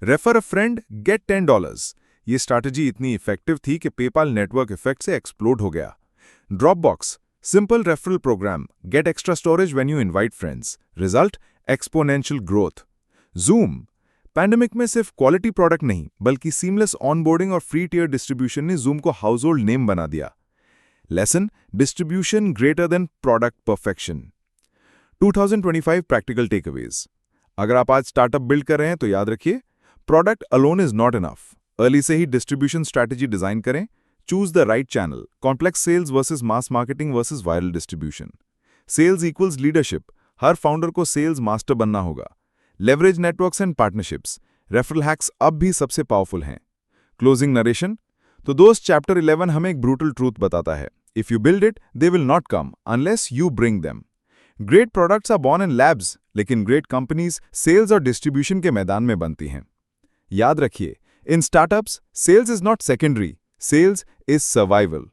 रेफर अ फ्रेंड गेट $10. ये स्ट्रैटेजी इतनी इफेक्टिव थी कि पेपाल नेटवर्क इफेक्ट से एक्सप्लोड हो गया. Dropbox, simple referral programme, get extra storage when you invite friends. Result, exponential growth. Zoom, pandemic में सिर्फ क्वालिटी प्रोडक्ट नहीं बल्कि सीमलेस ऑनबोर्डिंग और फ्री टियर डिस्ट्रीब्यूशन ने जूम को हाउसहोल्ड नेम बना दिया. Lesson, distribution greater than product perfection. 2025 practical takeaways. अगर आप आज स्टार्टअप बिल्ड कर रहे हैं तो याद रखिए, product alone is not enough. Early से ही डिस्ट्रीब्यूशन स्ट्रैटेजी डिजाइन करें. Choose the right channel. Complex sales versus mass marketing versus viral distribution. Sales equals leadership. हर फाउंडर को सेल्स मास्टर बनना होगा. Leverage networks and partnerships. Referral hacks अब भी सबसे पावरफुल हैं. Closing narration. तो दोस्त, चैप्टर 11 हमें एक ब्रूटल ट्रूथ बताता है. If you build it, they will not come unless you bring them. Great products are born in labs, लेकिन ग्रेट कंपनीज सेल्स और डिस्ट्रीब्यूशन के मैदान में बनती हैं. याद रखिए, in startups sales is not secondary, sales is survival.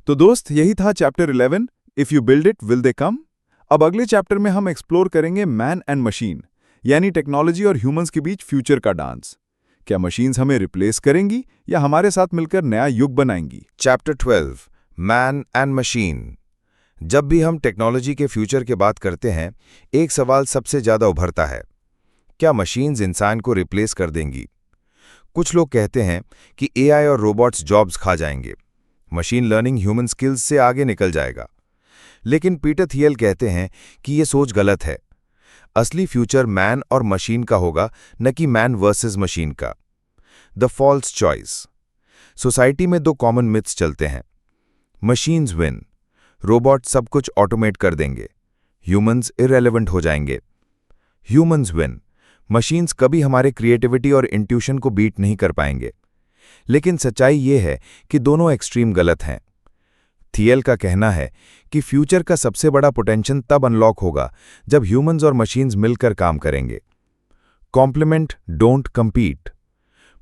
तो दोस्त, यही था chapter 11, if you build it will they come. अब अगले चैप्टर में हम एक्सप्लोर करेंगे मैन एंड मशीन, यानी टेक्नोलॉजी और ह्यूमंस के बीच फ्यूचर का डांस. क्या मशीन्स हमें रिप्लेस करेंगी या हमारे साथ मिलकर नया युग बनाएंगी? Chapter 12, man and machine. जब भी हम टेक्नोलॉजी के फ्यूचर की बात करते हैं, एक सवाल सबसे ज़्यादा उभरता है, क्या मशीन्स इंसान को रिप्लेस कर देंगी? कुछ लोग कहते हैं कि एआई और रोबोट्स जॉब्स खा जाएंगे, मशीन लर्निंग ह्यूमन स्किल्स से आगे निकल जाएगा. लेकिन पीटर थियल कहते हैं कि ये सोच गलत है. असली फ्यूचर मैन और मशीन का होगा, न कि मैन वर्सेस मशीन का. The false choice. सोसाइटी में 2 कॉमन मिथ्स चलते हैं. मशीन्स विन, रोबोट सब कुछ ऑटोमेट कर देंगे, ह्यूमंस इररेलेवेंट हो जाएंगे. Humans win. मशीन्स कभी हमारे क्रिएटिविटी और इंट्यूशन को बीट नहीं कर पाएंगे। लेकिन सच्चाई ये है कि दोनों एक्सट्रीम गलत हैं। थियल का कहना है कि फ्यूचर का सबसे बड़ा पोटेंशियल तब अनलॉक होगा जब ह्यूमंस और मशीन्स मिलकर काम करेंगे। Complement, don't compete.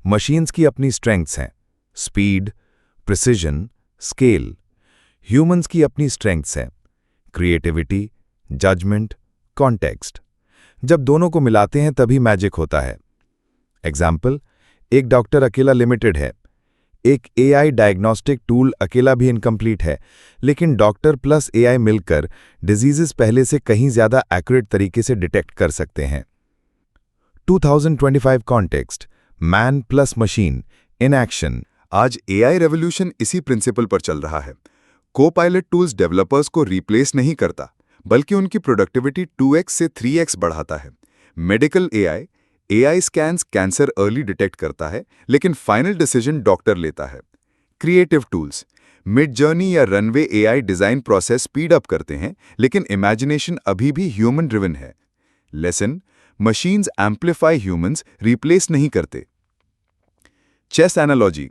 मशीन्स की अपनी स्ट्रेंथ्स हैं, स्पीड, प्रिसिजन, स्केल। ह्यूमंस की अपनी स्ट्रेंथ्स हैं, क्रिएटिविटी, जजमेंट, कॉन्टेक्स्ट। जब दोनों को मिलाते हैं तभी मैजिक होता है। एग्जाम्पल, एक डॉक्टर अकेला लिमिटेड है, एक एआई डायग्नोस्टिक टूल अकेला भी इनकम्प्लीट है, लेकिन डॉक्टर प्लस एआई मिलकर डिजीजेस पहले से कहीं ज्यादा एक्यूरेट तरीके से डिटेक्ट कर सकते हैं। 2025 context, man plus machine in action. आज एआई रेवोल्यूशन इसी प्रिंसिपल पर चल रहा है। को-पायलट टूल्स डेवलपर्स को रिप्लेस नहीं करता, बल्कि उनकी प्रोडक्टिविटी 2x से 3x बढ़ाता है। Medical AI scans cancer early detect करता है, लेकिन फाइनल डिसीजन डॉक्टर लेता है। क्रिएटिव टूल्स मिड जर्नी या Runway AI design process speed up करते हैं, लेकिन इमेजिनेशन अभी भी ह्यूमन ड्रिवन है। Lesson, machines amplify, humans replace नहीं करते। Chess analogy,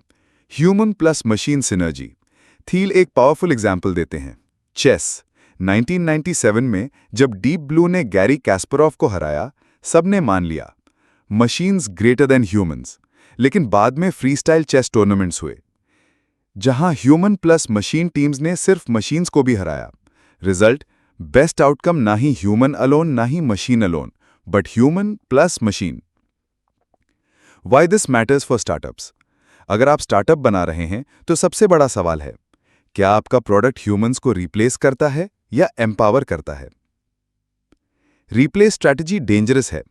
human plus machine synergy. Thiel एक पावरफुल एग्जाम्पल देते हैं। चेस 1997 में जब डीप ब्लू ने गैरी कैस्परोव को हराया, सबने मान लिया मशीन्स ग्रेटर देन ह्यूमंस। लेकिन बाद में फ्रीस्टाइल चेस टूर्नामेंट्स हुए, जहां ह्यूमन प्लस मशीन टीम्स ने सिर्फ मशीन्स को भी हराया। रिजल्ट, बेस्ट आउटकम ना ही ह्यूमन अलोन ना ही machine alone, but human plus machine. Why this matters for startups? अगर आप स्टार्टअप बना रहे हैं तो सबसे बड़ा सवाल है, क्या आपका प्रोडक्ट ह्यूमंस को रिप्लेस करता है या एम्पावर करता है? रिप्लेस स्ट्रैटेजी डेंजरस है,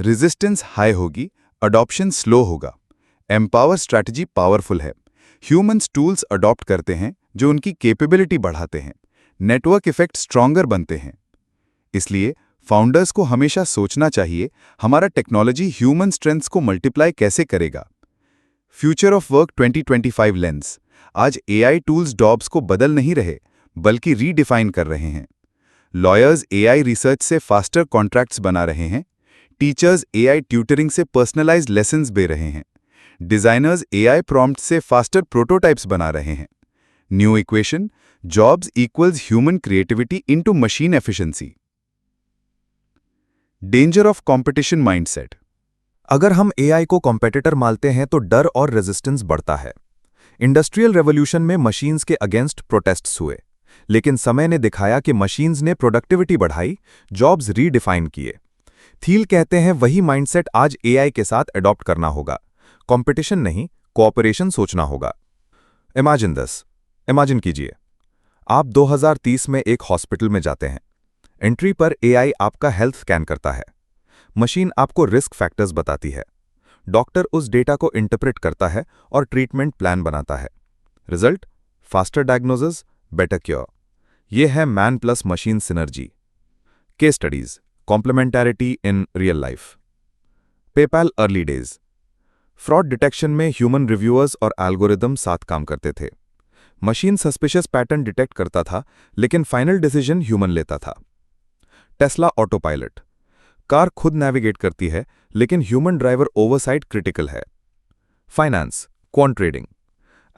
रेजिस्टेंस हाई होगी, अडॉप्शन स्लो होगा। एम्पावर स्ट्रैटेजी पावरफुल है, ह्यूमंस टूल्स अडॉप्ट करते हैं जो उनकी कैपेबिलिटी बढ़ाते हैं, नेटवर्क इफेक्ट स्ट्रॉन्गर बनते हैं। इसलिए फाउंडर्स को हमेशा सोचना चाहिए, हमारा टेक्नोलॉजी ह्यूमन स्ट्रेंथ्स को मल्टीप्लाई कैसे करेगा। Future of work 2025 lens. आज एआई टूल्स जॉब्स को बदल नहीं रहे, बल्कि रीडिफाइन कर रहे हैं। लॉयर्स एआई रिसर्च से फास्टर कॉन्ट्रैक्ट्स बना रहे हैं, टीचर्स एआई ट्यूटरिंग से पर्सनलाइज्ड लेसन्स दे रहे हैं, डिजाइनर्स एआई प्रॉम्प्ट से फास्टर प्रोटोटाइप्स बना रहे हैं। New equation, jobs equals human creativity into machine efficiency. Danger of competition mindset. अगर हम एआई को कॉम्पिटिटर मानते हैं तो डर और रेजिस्टेंस बढ़ता है। इंडस्ट्रियल रेवोल्यूशन में मशीन्स के अगेंस्ट प्रोटेस्ट्स हुए, लेकिन समय ने दिखाया कि मशीन्स ने प्रोडक्टिविटी बढ़ाई, जॉब्स रीडिफाइन किए। थील कहते हैं वही माइंडसेट आज एआई के साथ अडॉप्ट करना होगा। कंपटीशन नहीं, कोऑपरेशन सोचना होगा। इमेजिन कीजिए, आप 2030 में एक हॉस्पिटल में जाते हैं। एंट्री पर एआई आपका हेल्थ स्कैन करता है, मशीन आपको रिस्क फैक्टर्स बताती है, डॉक्टर उस डेटा को इंटरप्रेट करता है और ट्रीटमेंट प्लान बनाता है। Result, faster diagnosis, better cure. यह है man plus machine synergy. Case studies, complementarity in real life. PayPal early days. Fraud detection में ह्यूमन रिव्यूअर्स और एल्गोरिदम साथ काम करते थे। मशीन सस्पिशियस पैटर्न डिटेक्ट करता था, लेकिन फाइनल डिसीजन ह्यूमन लेता था। Tesla autopilot. कार खुद नेविगेट करती है, लेकिन ह्यूमन ड्राइवर ओवरसाइट क्रिटिकल है। Finance, quant trading.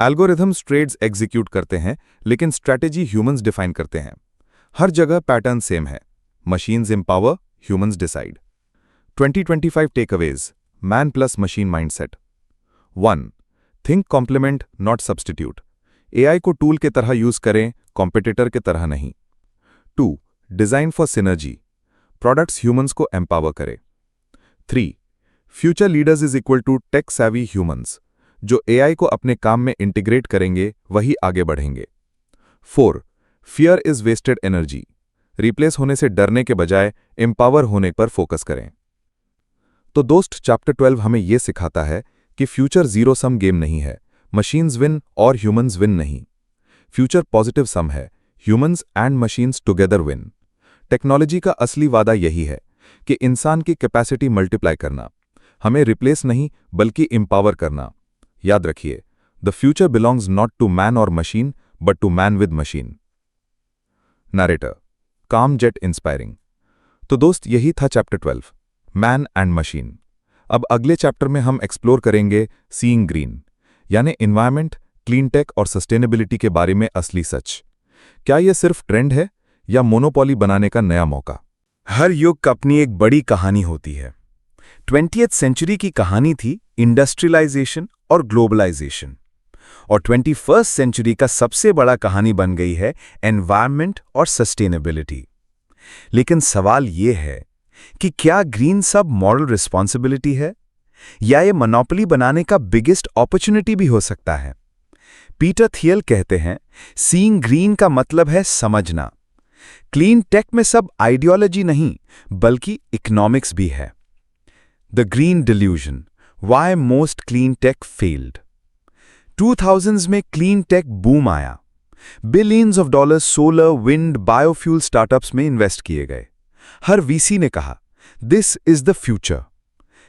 Algorithms trades execute करते हैं, लेकिन स्ट्रैटेजी ह्यूमंस डिफाइन करते हैं। हर जगह पैटर्न सेम है, machines empower, humans decide. 2025 takeaways, man plus machine mindset. 1. Think complement not substitute. AI को टूल के तरह यूज करें, कॉम्पिटिटर के तरह नहीं। 2. Design for synergy. Products humans को एम्पावर करे। 3. Future leaders is equal to tech savvy humans. जो एआई को अपने काम में इंटीग्रेट करेंगे वही आगे बढ़ेंगे। 4. Fear is wasted energy. Replace होने से डरने के बजाय एम्पावर होने पर फोकस करें। तो दोस्त, चैप्टर 12 हमें यह सिखाता है कि फ्यूचर जीरो सम गेम नहीं है, मशीन्स विन और ह्यूमंस विन नहीं। फ्यूचर पॉजिटिव सम है, humans and machines together win. Technology का असली वादा यही है कि इंसान की कैपेसिटी मल्टीप्लाई करना, हमें रिप्लेस नहीं बल्कि एम्पावर करना। याद रखिए, the future belongs not to man और machine but to man with machine. Narrator, calm yet inspiring. तो दोस्त, यही था चैप्टर 12। Man and machine. अब अगले चैप्टर में हम एक्सप्लोर करेंगे सीइंग ग्रीन, यानी एनवायरनमेंट, क्लीन टेक और सस्टेनेबिलिटी के बारे में असली सच। क्या यह सिर्फ ट्रेंड है या मोनोपोली बनाने का नया मौका? हर युग का अपनी एक बड़ी कहानी होती है। 20th सेंचुरी की कहानी थी इंडस्ट्रियलाइजेशन और ग्लोबलाइजेशन, और 21st सेंचुरी का सबसे बड़ा कहानी बन गई है एनवायरनमेंट और सस्टेनेबिलिटी। लेकिन सवाल ये है कि क्या ग्रीन सब मॉरल रिस्पॉन्सिबिलिटी है, या ये मोनोपोली बनाने का बिगेस्ट अपॉर्चुनिटी भी हो सकता है? पीटर थियल कहते हैं, सीइंग ग्रीन का मतलब है समझना। क्लीन टेक में सब आइडियोलॉजी नहीं बल्कि इकोनॉमिक्स भी है। The green delusion, why most clean tech failed. 2000s में क्लीन टेक बूम आया। Billions of dollars solar, wind, biofuel startups में इन्वेस्ट किए गए। हर वीसी ने कहा दिस इज द फ्यूचर।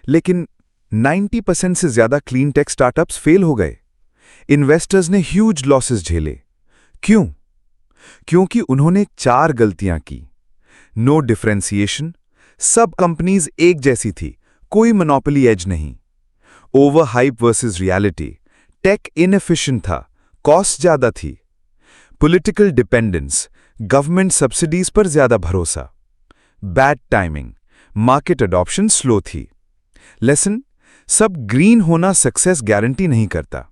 लेकिन 90% से ज्यादा क्लीन टेक स्टार्टअप्स फेल हो गए। इन्वेस्टर्स ने ह्यूज लॉसेस झेले। क्यों? क्योंकि उन्होंने 4 गलतियां की। नो डिफरेंशिएशन, सब कंपनीज एक जैसी थी, कोई मोनोपोली एज नहीं। Over hype versus reality, tech inefficient था, कॉस्ट ज्यादा थी। पॉलिटिकल डिपेंडेंस, गवर्नमेंट सब्सिडीज पर ज्यादा भरोसा। Bad timing, market adoption slow थी। लेसन, सब ग्रीन होना सक्सेस गारंटी नहीं करता।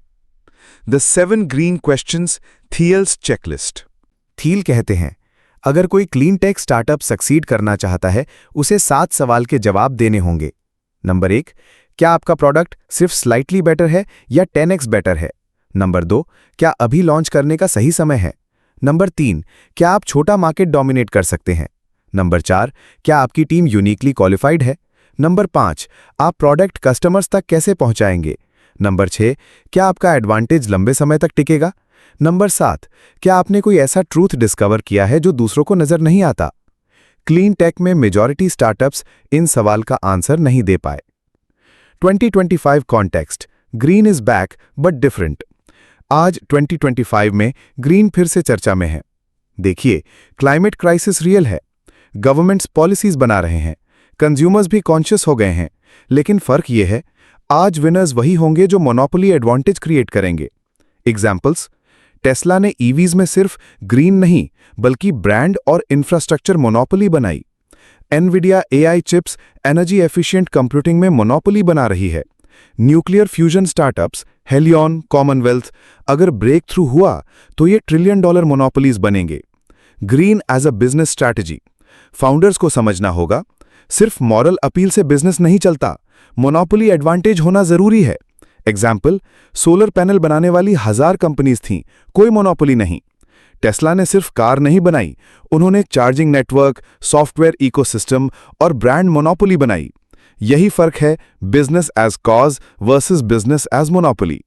The 7 green questions, Thiel's checklist. Thiel कहते हैं, अगर कोई क्लीन टेक स्टार्टअप सक्सीड करना चाहता है, उसे 7 सवाल के जवाब देने होंगे। नंबर 1, क्या आपका प्रोडक्ट सिर्फ स्लाइटली बेटर है या 10x बेटर है? नंबर 2, क्या अभी लॉन्च करने का सही समय है? नंबर 3, क्या आप छोटा मार्केट डोमिनेट कर सकते हैं? नंबर 4, क्या आपकी टीम यूनिकली क्वालिफाइड है? नंबर 5, आप प्रोडक्ट कस्टमर्स तक कैसे पहुंचाएंगे? नंबर 6, क्या आपका एडवांटेज लंबे समय तक टिकेगा? नंबर 7, क्या आपने कोई ऐसा ट्रूथ डिस्कवर किया है जो दूसरों को नजर नहीं आता? क्लीन टेक में मेजॉरिटी स्टार्टअप्स इन सवाल का आंसर नहीं दे पाए। 2025 context, green is back but different. आज 2025 में ग्रीन फिर से चर्चा में है। देखिए, क्लाइमेट क्राइसिस रियल है, गवर्नमेंट्स पॉलिसीज बना रहे हैं, कंज्यूमर्स भी कॉन्शियस हो गए हैं, लेकिन फर्क यह है, आज विनर्स वही होंगे जो मोनोपोली एडवांटेज क्रिएट करेंगे। एग्जाम्पल्स, टेस्ला ने ईवीज में सिर्फ ग्रीन नहीं बल्कि ब्रांड और इंफ्रास्ट्रक्चर मोनोपोली बनाई। Nvidia AI chips energy efficient computing में मोनोपोली बना रही है। Nuclear fusion startups Helion, Commonwealth, अगर ब्रेक थ्रू हुआ तो ये $1 ट्रिलियन मोनोपोलीज बनेंगे। Green as a business strategy, founders को समझना होगा, सिर्फ मॉरल अपील से बिजनेस नहीं चलता, मोनोपोली एडवांटेज होना जरूरी है। एग्जाम्पल, सोलर पैनल बनाने वाली 1000 कंपनीज थीं, कोई मोनोपोली नहीं। टेस्ला ने सिर्फ कार नहीं बनाई, उन्होंने चार्जिंग नेटवर्क, सॉफ्टवेयर इकोसिस्टम और ब्रांड मोनोपोली बनाई। यही फर्क है business as cause versus business as monopoly.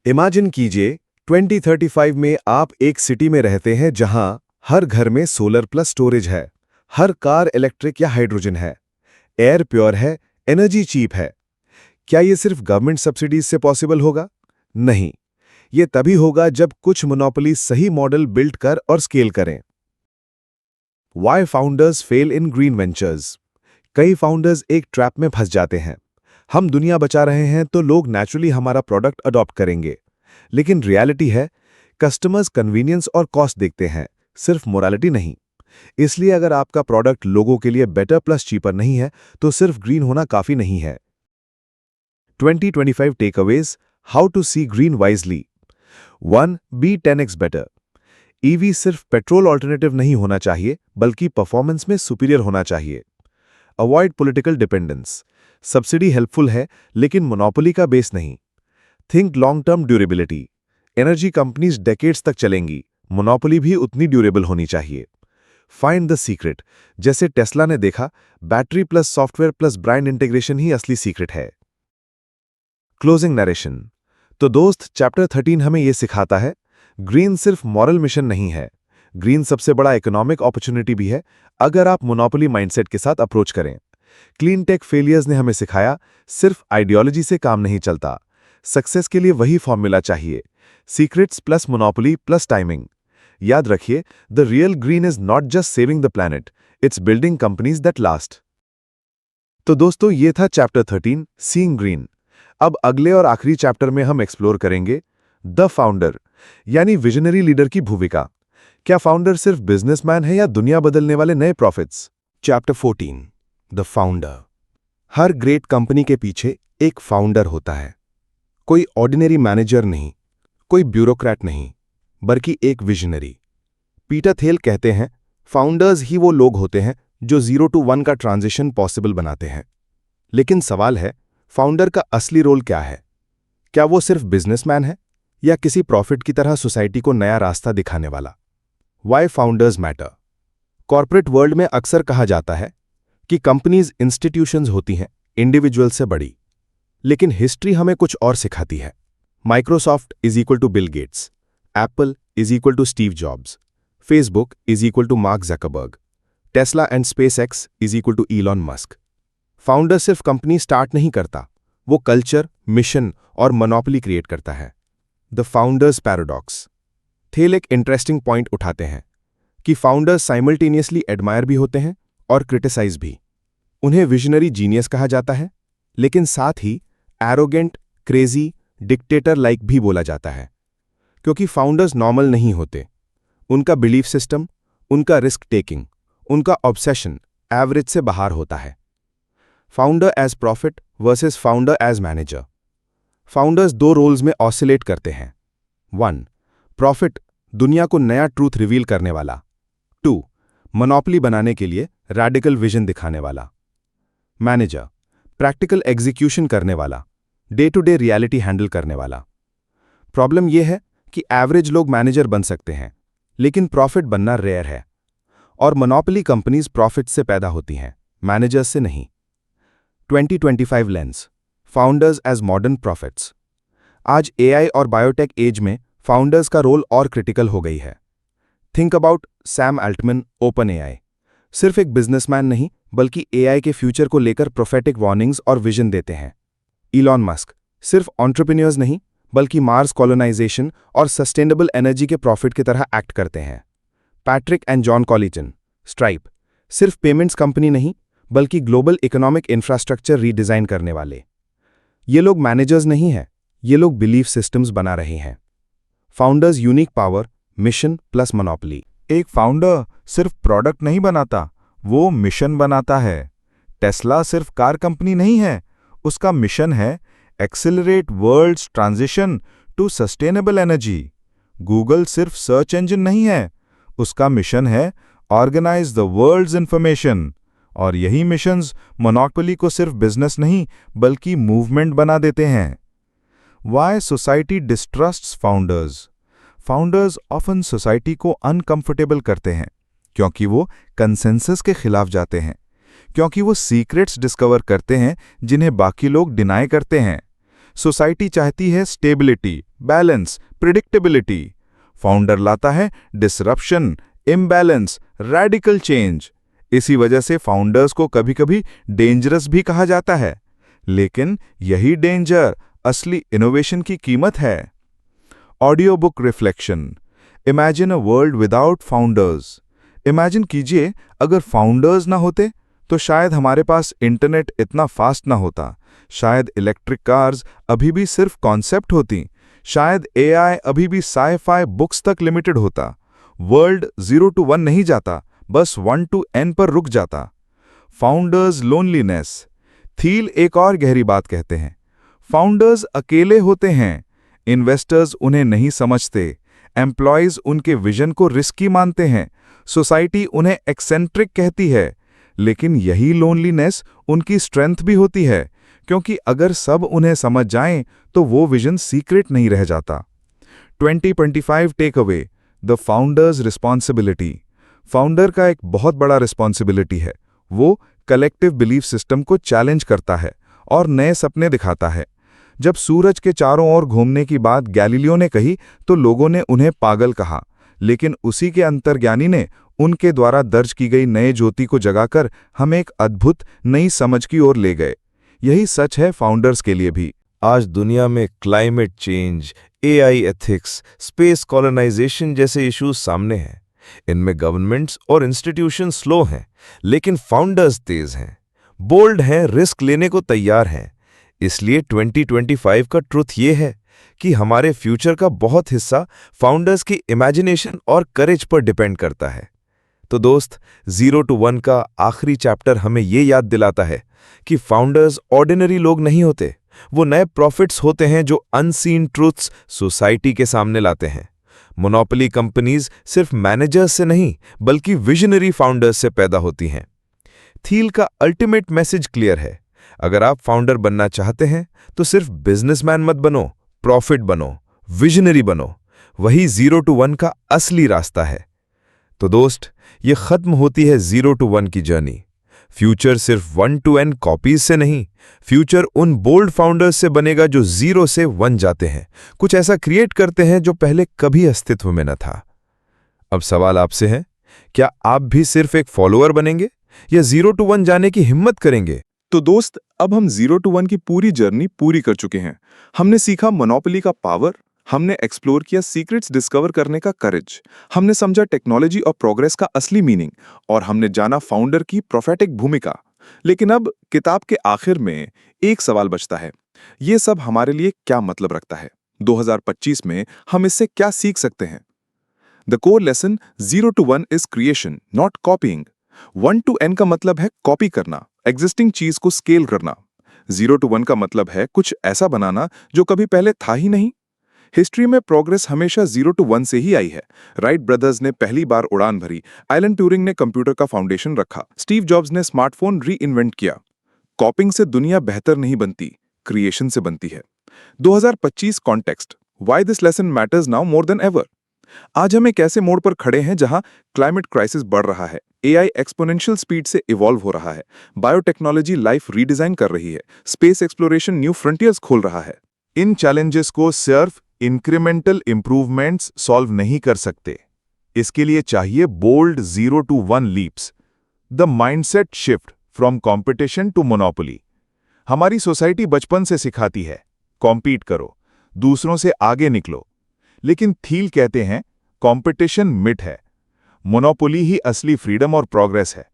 Imagine कीजिए 2035 में आप एक सिटी में रहते हैं जहां हर घर में सोलर प्लस स्टोरेज है, हर कार इलेक्ट्रिक या हाइड्रोजन है, एयर प्योर है, एनर्जी चीप है। क्या ये सिर्फ गवर्नमेंट सब्सिडीज से पॉसिबल होगा? नहीं, ये तभी होगा जब कुछ मोनोपोली सही मॉडल बिल्ड कर और स्केल करें। Why founders fail in green ventures? कई फाउंडर्स एक ट्रैप में फंस जाते हैं। हम दुनिया बचा रहे हैं तो लोग नेचुरली हमारा प्रोडक्ट अडॉप्ट करेंगे, लेकिन रियलिटी है कस्टमर्स कन्वीनियंस और कॉस्ट देखते हैं, सिर्फ मोरालिटी नहीं। इसलिए अगर आपका प्रोडक्ट लोगों के लिए बेटर प्लस चीपर नहीं है तो सिर्फ ग्रीन होना काफी नहीं है। 2025 takeaways, how to see green wisely. 1. Be 10x better. EV सिर्फ पेट्रोल ऑल्टरनेटिव नहीं होना चाहिए बल्कि परफॉर्मेंस में सुपीरियर होना चाहिए। Avoid political dependence, subsidy helpful है लेकिन मोनोपोली का बेस नहीं। Think long term durability, energy companies decades तक चलेंगी, मोनोपोली भी उतनी ड्यूरेबल होनी चाहिए। फाइंड द सीक्रेट, जैसे टेस्ला ने देखा, battery plus software plus brand integration ही असली सीक्रेट है। Closing narration. तो दोस्त, चैप्टर 13 हमें यह सिखाता है, ग्रीन सिर्फ मॉरल मिशन नहीं है, ग्रीन सबसे बड़ा इकोनॉमिक अपॉर्चुनिटी भी है अगर आप मोनोपोली माइंडसेट के साथ अप्रोच करें। क्लीन टेक फेलियर्स ने हमें सिखाया, सिर्फ आइडियोलॉजी से काम नहीं चलता, सक्सेस के लिए वही फॉर्मूला चाहिए, secrets plus monopoly plus timing. याद रखिए, the real green is not just saving the planet, it's building companies that last. तो दोस्तों ये था चैप्टर 13 सीइंग ग्रीन। अब अगले और आखिरी चैप्टर में हम एक्सप्लोर करेंगे द फाउंडर, यानी विजनरी लीडर की भूमिका। क्या फाउंडर सिर्फ बिजनेसमैन है या दुनिया बदलने वाले नए profits? Chapter 14 the founder. Her great company के पीछे एक फाउंडर होता है। कोई ऑर्डिनरी मैनेजर नहीं, कोई ब्यूरोक्रेट नहीं, बल्कि एक विजनरी। पीटर थेल कहते हैं, फाउंडर्स ही वो लोग होते हैं जो 0 to 1 का ट्रांजिशन पॉसिबल बनाते हैं। लेकिन सवाल है, फाउंडर का असली रोल क्या है? क्या वो सिर्फ बिजनेसमैन है या किसी प्रॉफिट की तरह सोसाइटी को नया रास्ता दिखाने वाला? Why founders matter. Corporate world में अक्सर कहा जाता है कि कंपनीज इंस्टीट्यूशंस होती हैं, इंडिविजुअल से बड़ी। लेकिन हिस्ट्री हमें कुछ और सिखाती है। Microsoft is equal to Bill Gates, Apple is equal to Steve Jobs, Facebook is equal to Mark Zuckerberg, Tesla and SpaceX is equal to Elon Musk. Founder सिर्फ कंपनी स्टार्ट नहीं करता, वो कल्चर, मिशन और monopoly create करता है। The founder's paradox. Thiel एक interesting point उठाते हैं कि फाउंडर्स साइमल्टेनियसली एडमायर भी होते हैं और क्रिटिसाइज भी। उन्हें विजनरी जीनियस कहा जाता है, लेकिन साथ ही एरोगेंट, क्रेजी, डिक्टेटर लाइक भी बोला जाता है, क्योंकि फाउंडर्स नॉर्मल नहीं होते। उनका बिलीफ सिस्टम, उनका रिस्क टेकिंग, उनका ऑब्सेशन एवरेज से बाहर होता है। Founder as prophet versus founder as manager. Founders दो रोल्स में ऑसिलेट करते हैं। 1. प्रॉफिट, दुनिया को नया ट्रूथ रिवील करने वाला। 2. मोनोपोली बनाने के लिए रैडिकल विजन दिखाने वाला। मैनेजर, प्रैक्टिकल एग्जीक्यूशन करने वाला, day to day reality handle करने वाला। प्रॉब्लम यह है कि एवरेज लोग मैनेजर बन सकते हैं, लेकिन प्रॉफिट बनना रेयर है। और मोनोपोली कंपनीज प्रॉफिट से पैदा होती हैं, मैनेजर्स से नहीं। 2025 lens, founders as modern prophets. आज एआई और बायोटेक एज में फाउंडर्स का रोल और क्रिटिकल हो गई है। Think about Sam Altman, OpenAI. सिर्फ एक बिजनेसमैन नहीं, बल्कि एआई के फ्यूचर को लेकर प्रोफेटिक वार्निंग्स और विजन देते हैं। इलॉन मस्क सिर्फ एंटरप्रेन्योर्स नहीं, बल्कि मार्स कॉलोनाइजेशन और सस्टेनेबल एनर्जी के प्रॉफिट की तरह एक्ट करते हैं। पैट्रिक एंड जॉन कॉलिटन, स्ट्राइप, सिर्फ पेमेंट्स कंपनी नहीं, बल्कि ग्लोबल इकोनॉमिक इंफ्रास्ट्रक्चर रीडिजाइन करने वाले। ये लोग मैनेजर्स नहीं हैं, ये लोग बिलीफ सिस्टम्स बना रहे हैं। Founders unique power, mission plus monopoly. एक फाउंडर सिर्फ प्रोडक्ट नहीं बनाता, वो मिशन बनाता है। टेस्ला सिर्फ कार कंपनी नहीं है, उसका मिशन है accelerate world's transition to sustainable energy. Google सिर्फ सर्च इंजन नहीं है, उसका मिशन है ऑर्गेनाइज द वर्ल्ड्स इंफॉर्मेशन। और यही मिशंस मोनोपोली को सिर्फ बिजनेस नहीं, बल्कि मूवमेंट बना देते हैं। Why society distrusts founders. Founders often society को अनकंफर्टेबल करते हैं, क्योंकि वो कंसेंसस के खिलाफ जाते हैं, क्योंकि वो सीक्रेट्स डिस्कवर करते हैं जिन्हें बाकी लोग डिनाई करते हैं। सोसाइटी चाहती है स्टेबिलिटी, बैलेंस, प्रिडिक्टेबिलिटी। फाउंडर लाता है डिसरप्शन, इम्बैलेंस, रैडिकल चेंज। इसी वजह से फाउंडर्स को कभी-कभी डेंजरस भी कहा जाता है, लेकिन यही डेंजर असली इनोवेशन की कीमत है। Audio book reflection. Imagine a world without founders. Imagine कीजिए, अगर फाउंडर्स ना होते तो शायद हमारे पास इंटरनेट इतना फास्ट ना होता, शायद इलेक्ट्रिक कार्स अभी भी सिर्फ कॉन्सेप्ट होती, शायद एआई अभी भी साई-फाई बुक्स तक लिमिटेड होता। वर्ल्ड 0 to 1 नहीं जाता, बस 1 to n पर रुक जाता। Founders loneliness. थील एक और गहरी बात कहते हैं, फाउंडर्स अकेले होते हैं, इन्वेस्टर्स उन्हें नहीं समझते, एम्प्लॉयज उनके विजन को रिस्की मानते हैं, सोसाइटी उन्हें एक्सेंट्रिक कहती है। लेकिन यही लोनलीनेस उनकी स्ट्रेंथ भी होती है, क्योंकि अगर सब उन्हें समझ जाएं तो वो विजन सीक्रेट नहीं रह जाता। 2025 takeaway, the founder's responsibility. Founder का एक बहुत बड़ा रिस्पॉन्सिबिलिटी है, वो कलेक्टिव बिलीफ सिस्टम को चैलेंज करता है और नए सपने दिखाता है। जब सूरज के चारों ओर घूमने की बात गैलीलियो ने कही तो लोगों ने उन्हें पागल कहा, लेकिन उसी के अंतर्ज्ञानी ने उनके द्वारा दर्ज की गई नए ज्योति को जगाकर हमें एक अद्भुत नई समझ की ओर ले गए। यही सच है फाउंडर्स के लिए भी। आज दुनिया में climate change, AI ethics, space colonisation जैसे इश्यूज सामने हैं। इनमें गवर्नमेंट्स और इंस्टीट्यूशन स्लो हैं, लेकिन फाउंडर्स तेज हैं। बोल्ड हैं, रिस्क लेने को तैयार हैं। इसलिए 2025 का ट्रुथ ये है कि हमारे फ्यूचर का बहुत हिस्सा फाउंडर्स की इमेजिनेशन और करेज पर डिपेंड करता है। तो दोस्त, 0 to 1 का आखिरी चैप्टर हमें ये याद दिलाता है कि फाउंडर्स ऑर्डिनरी लोग नहीं होते, वो नए प्रॉफिट्स होते हैं जो अनसीन ट्रूथ्स सोसाइटी के सामने लाते हैं। मोनोपोली कंपनीज सिर्फ मैनेजर्स से नहीं बल्कि विजनरी फाउंडर्स से पैदा होती हैं। थील का अल्टीमेट मैसेज क्लियर है, अगर आप फाउंडर बनना चाहते हैं तो सिर्फ बिजनेसमैन मत बनो, प्रॉफिट बनो, विजनरी बनो। वही 0 to 1 का असली रास्ता है। तो दोस्त, ये खत्म होती है 0 to 1 की जर्नी। फ्यूचर सिर्फ 1 to n कॉपीज से नहीं, फ्यूचर उन बोल्ड फाउंडर्स से बनेगा जो 0 से 1 जाते हैं, कुछ ऐसा क्रिएट करते हैं जो पहले कभी अस्तित्व में न था। अब सवाल आपसे है, क्या आप भी सिर्फ एक फॉलोअर बनेंगे या 0 to 1 जाने की हिम्मत करेंगे? तो दोस्त, अब हम 0 to 1 की पूरी जर्नी पूरी कर चुके हैं। हमने सीखा मोनोपोली का पावर, हमने एक्सप्लोर किया सीक्रेट्स डिस्कवर करने का करेज, हमने समझा टेक्नोलॉजी और प्रोग्रेस का असली मीनिंग, और हमने जाना फाउंडर की प्रोफेटिक भूमिका। लेकिन अब किताब के आखिर में एक सवाल बचता है, ये सब हमारे लिए क्या मतलब रखता है? 2025 में हम इससे क्या सीख सकते हैं? The core lesson 0 to 1 is creation, not copying. 1 to n का मतलब है कॉपी करना, एग्जिस्टिंग चीज को स्केल करना। 0 to 1 का मतलब है कुछ ऐसा बनाना जो कभी पहले था ही नहीं। हिस्ट्री में प्रोग्रेस हमेशा 0 to 1 से ही आई है। राइट ब्रदर्स ने पहली बार उड़ान भरी, एलन ट्यूरिंग ने कंप्यूटर का फाउंडेशन रखा, स्टीव जॉब्स ने स्मार्टफोन री इन्वेंट किया। कॉपिंग से दुनिया बेहतर नहीं बनती, क्रिएशन से बनती है। 2025 context, why this lesson matters now more than ever. आज हम एक ऐसे मोड़ पर खड़े हैं जहां क्लाइमेट क्राइसिस बढ़ रहा है, एआई एक्सपोनेंशियल स्पीड से इवॉल्व हो रहा है, बायोटेक्नोलॉजी लाइफ रीडिजाइन कर रही है, स्पेस एक्सप्लोरेशन न्यू फ्रंटियर्स खोल रहा है। इन चैलेंजेस को सिर्फ इंक्रीमेंटल इंप्रूवमेंट्स सॉल्व नहीं कर सकते। इसके लिए चाहिए bold 0 to 1 leaps, the mindset shift from competition to monopoly. हमारी सोसाइटी बचपन से सिखाती है, कॉम्पीट करो, दूसरों से आगे निकलो। लेकिन थील कहते हैं कंपटीशन मिट है, मोनोपोली ही असली फ्रीडम और प्रोग्रेस है।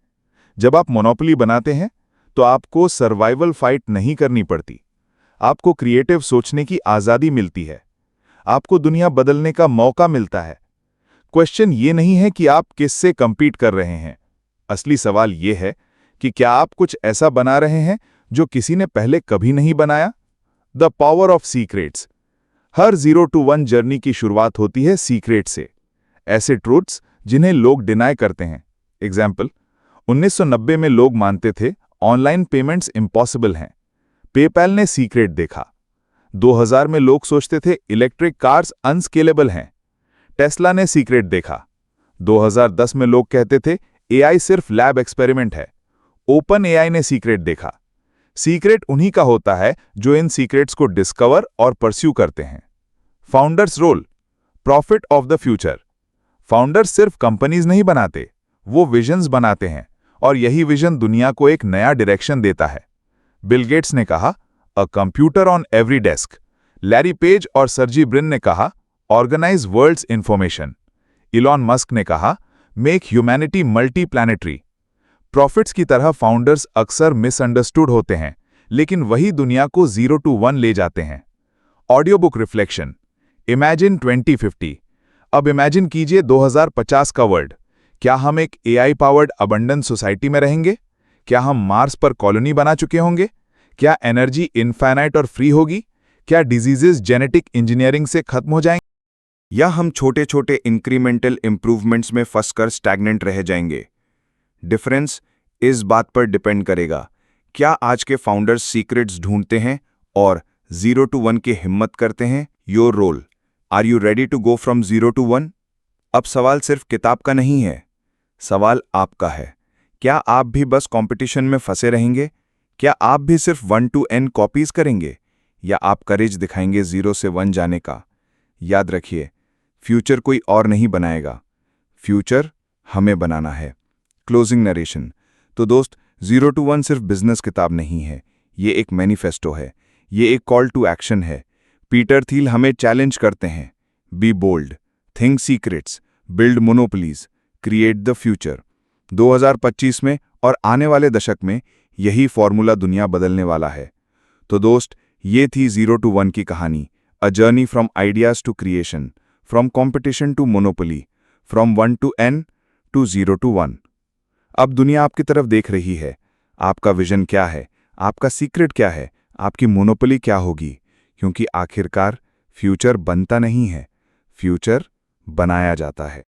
जब आप मोनोपोली बनाते हैं तो आपको सर्वाइवल फाइट नहीं करनी पड़ती, आपको क्रिएटिव सोचने की आज़ादी मिलती है, आपको दुनिया बदलने का मौका मिलता है। क्वेश्चन ये नहीं है कि आप किससे कंपीट कर रहे हैं, असली सवाल ये है कि क्या आप कुछ ऐसा बना रहे हैं जो किसी ने पहले कभी नहीं बनाया। The power of secrets. Her 0 to 1 journey की शुरुआत होती है सीक्रेट से, ऐसे ट्रूथ्स जिन्हें लोग डिनाई करते हैं। एग्जाम्पल, 1990 में लोग मानते थे ऑनलाइन पेमेंट्स इम्पॉसिबल हैं, पेपैल ने सीक्रेट देखा। 2000 में लोग सोचते थे इलेक्ट्रिक कार्स अनस्केलेबल हैं, टेस्ला ने सीक्रेट देखा। 2010 में लोग कहते थे एआई सिर्फ लैब एक्सपेरिमेंट है, ओपन एआई ने सीक्रेट देखा। सीक्रेट उन्हीं का होता है जो इन सीक्रेट्स को डिस्कवर और परस्यू करते हैं। Founder's role, prophet of the future. Founders सिर्फ कंपनीज नहीं बनाते, वो विजन्स बनाते हैं, और यही विजन दुनिया को एक नया डायरेक्शन देता है। बिल गेट्स ने कहा, a computer on every desk. Larry Page और सर्जी ब्रिन ने कहा, organise world's information. Elon Musk ने कहा, make humanity multi planetary. Prophets की तरह फाउंडर्स अक्सर मिसअंडरस्टूड होते हैं, लेकिन वही दुनिया को 0 to 1 ले जाते हैं। Audio book reflection, imagine 2050। अब इमेजिन कीजिए 2050 का वर्ल्ड। क्या हम एक एआई पावर्ड अबंडेंस सोसाइटी में रहेंगे? क्या हम मार्स पर कॉलोनी बना चुके होंगे? क्या एनर्जी इनफाइनाइट और फ्री होगी? क्या डिजीजेस जेनेटिक इंजीनियरिंग से खत्म हो जाएंगे? या हम छोटे छोटे इंक्रीमेंटल इंप्रूवमेंट्स में फंसकर स्टैग्नेंट रह जाएंगे? डिफरेंस इस बात पर डिपेंड करेगा, क्या आज के फाउंडर्स सीक्रेट्स ढूंढते हैं और 0 to 1 की हिम्मत करते हैं? Your role, are you ready to go from 0 to 1? अब सवाल सिर्फ किताब का नहीं है, सवाल आपका है। क्या आप भी बस कंपटीशन में फंसे रहेंगे? क्या आप भी सिर्फ 1 to n कॉपीज करेंगे, या आप करेज दिखाएंगे 0 से 1 जाने का? याद रखिए, फ्यूचर कोई और नहीं बनाएगा, फ्यूचर हमें बनाना है। Closing narration. तो दोस्त, 0 to 1 सिर्फ बिजनेस किताब नहीं है, ये एक मैनिफेस्टो है, ये एक कॉल टू एक्शन है। पीटर थील हमें चैलेंज करते हैं, be bold, think secrets, build monopolies, create the future. 2025 में और आने वाले दशक में यही फॉर्मूला दुनिया बदलने वाला है। तो दोस्त, ये थी 0 to 1 की कहानी, a journey from ideas to creation, from competition to monopoly, from 1 to n to 0 to 1। अब दुनिया आपकी तरफ देख रही है। आपका विजन क्या है? आपका सीक्रेट क्या है? आपकी मोनोपोली क्या होगी? क्योंकि आखिरकार फ्यूचर बनता नहीं है, फ्यूचर बनाया जाता है।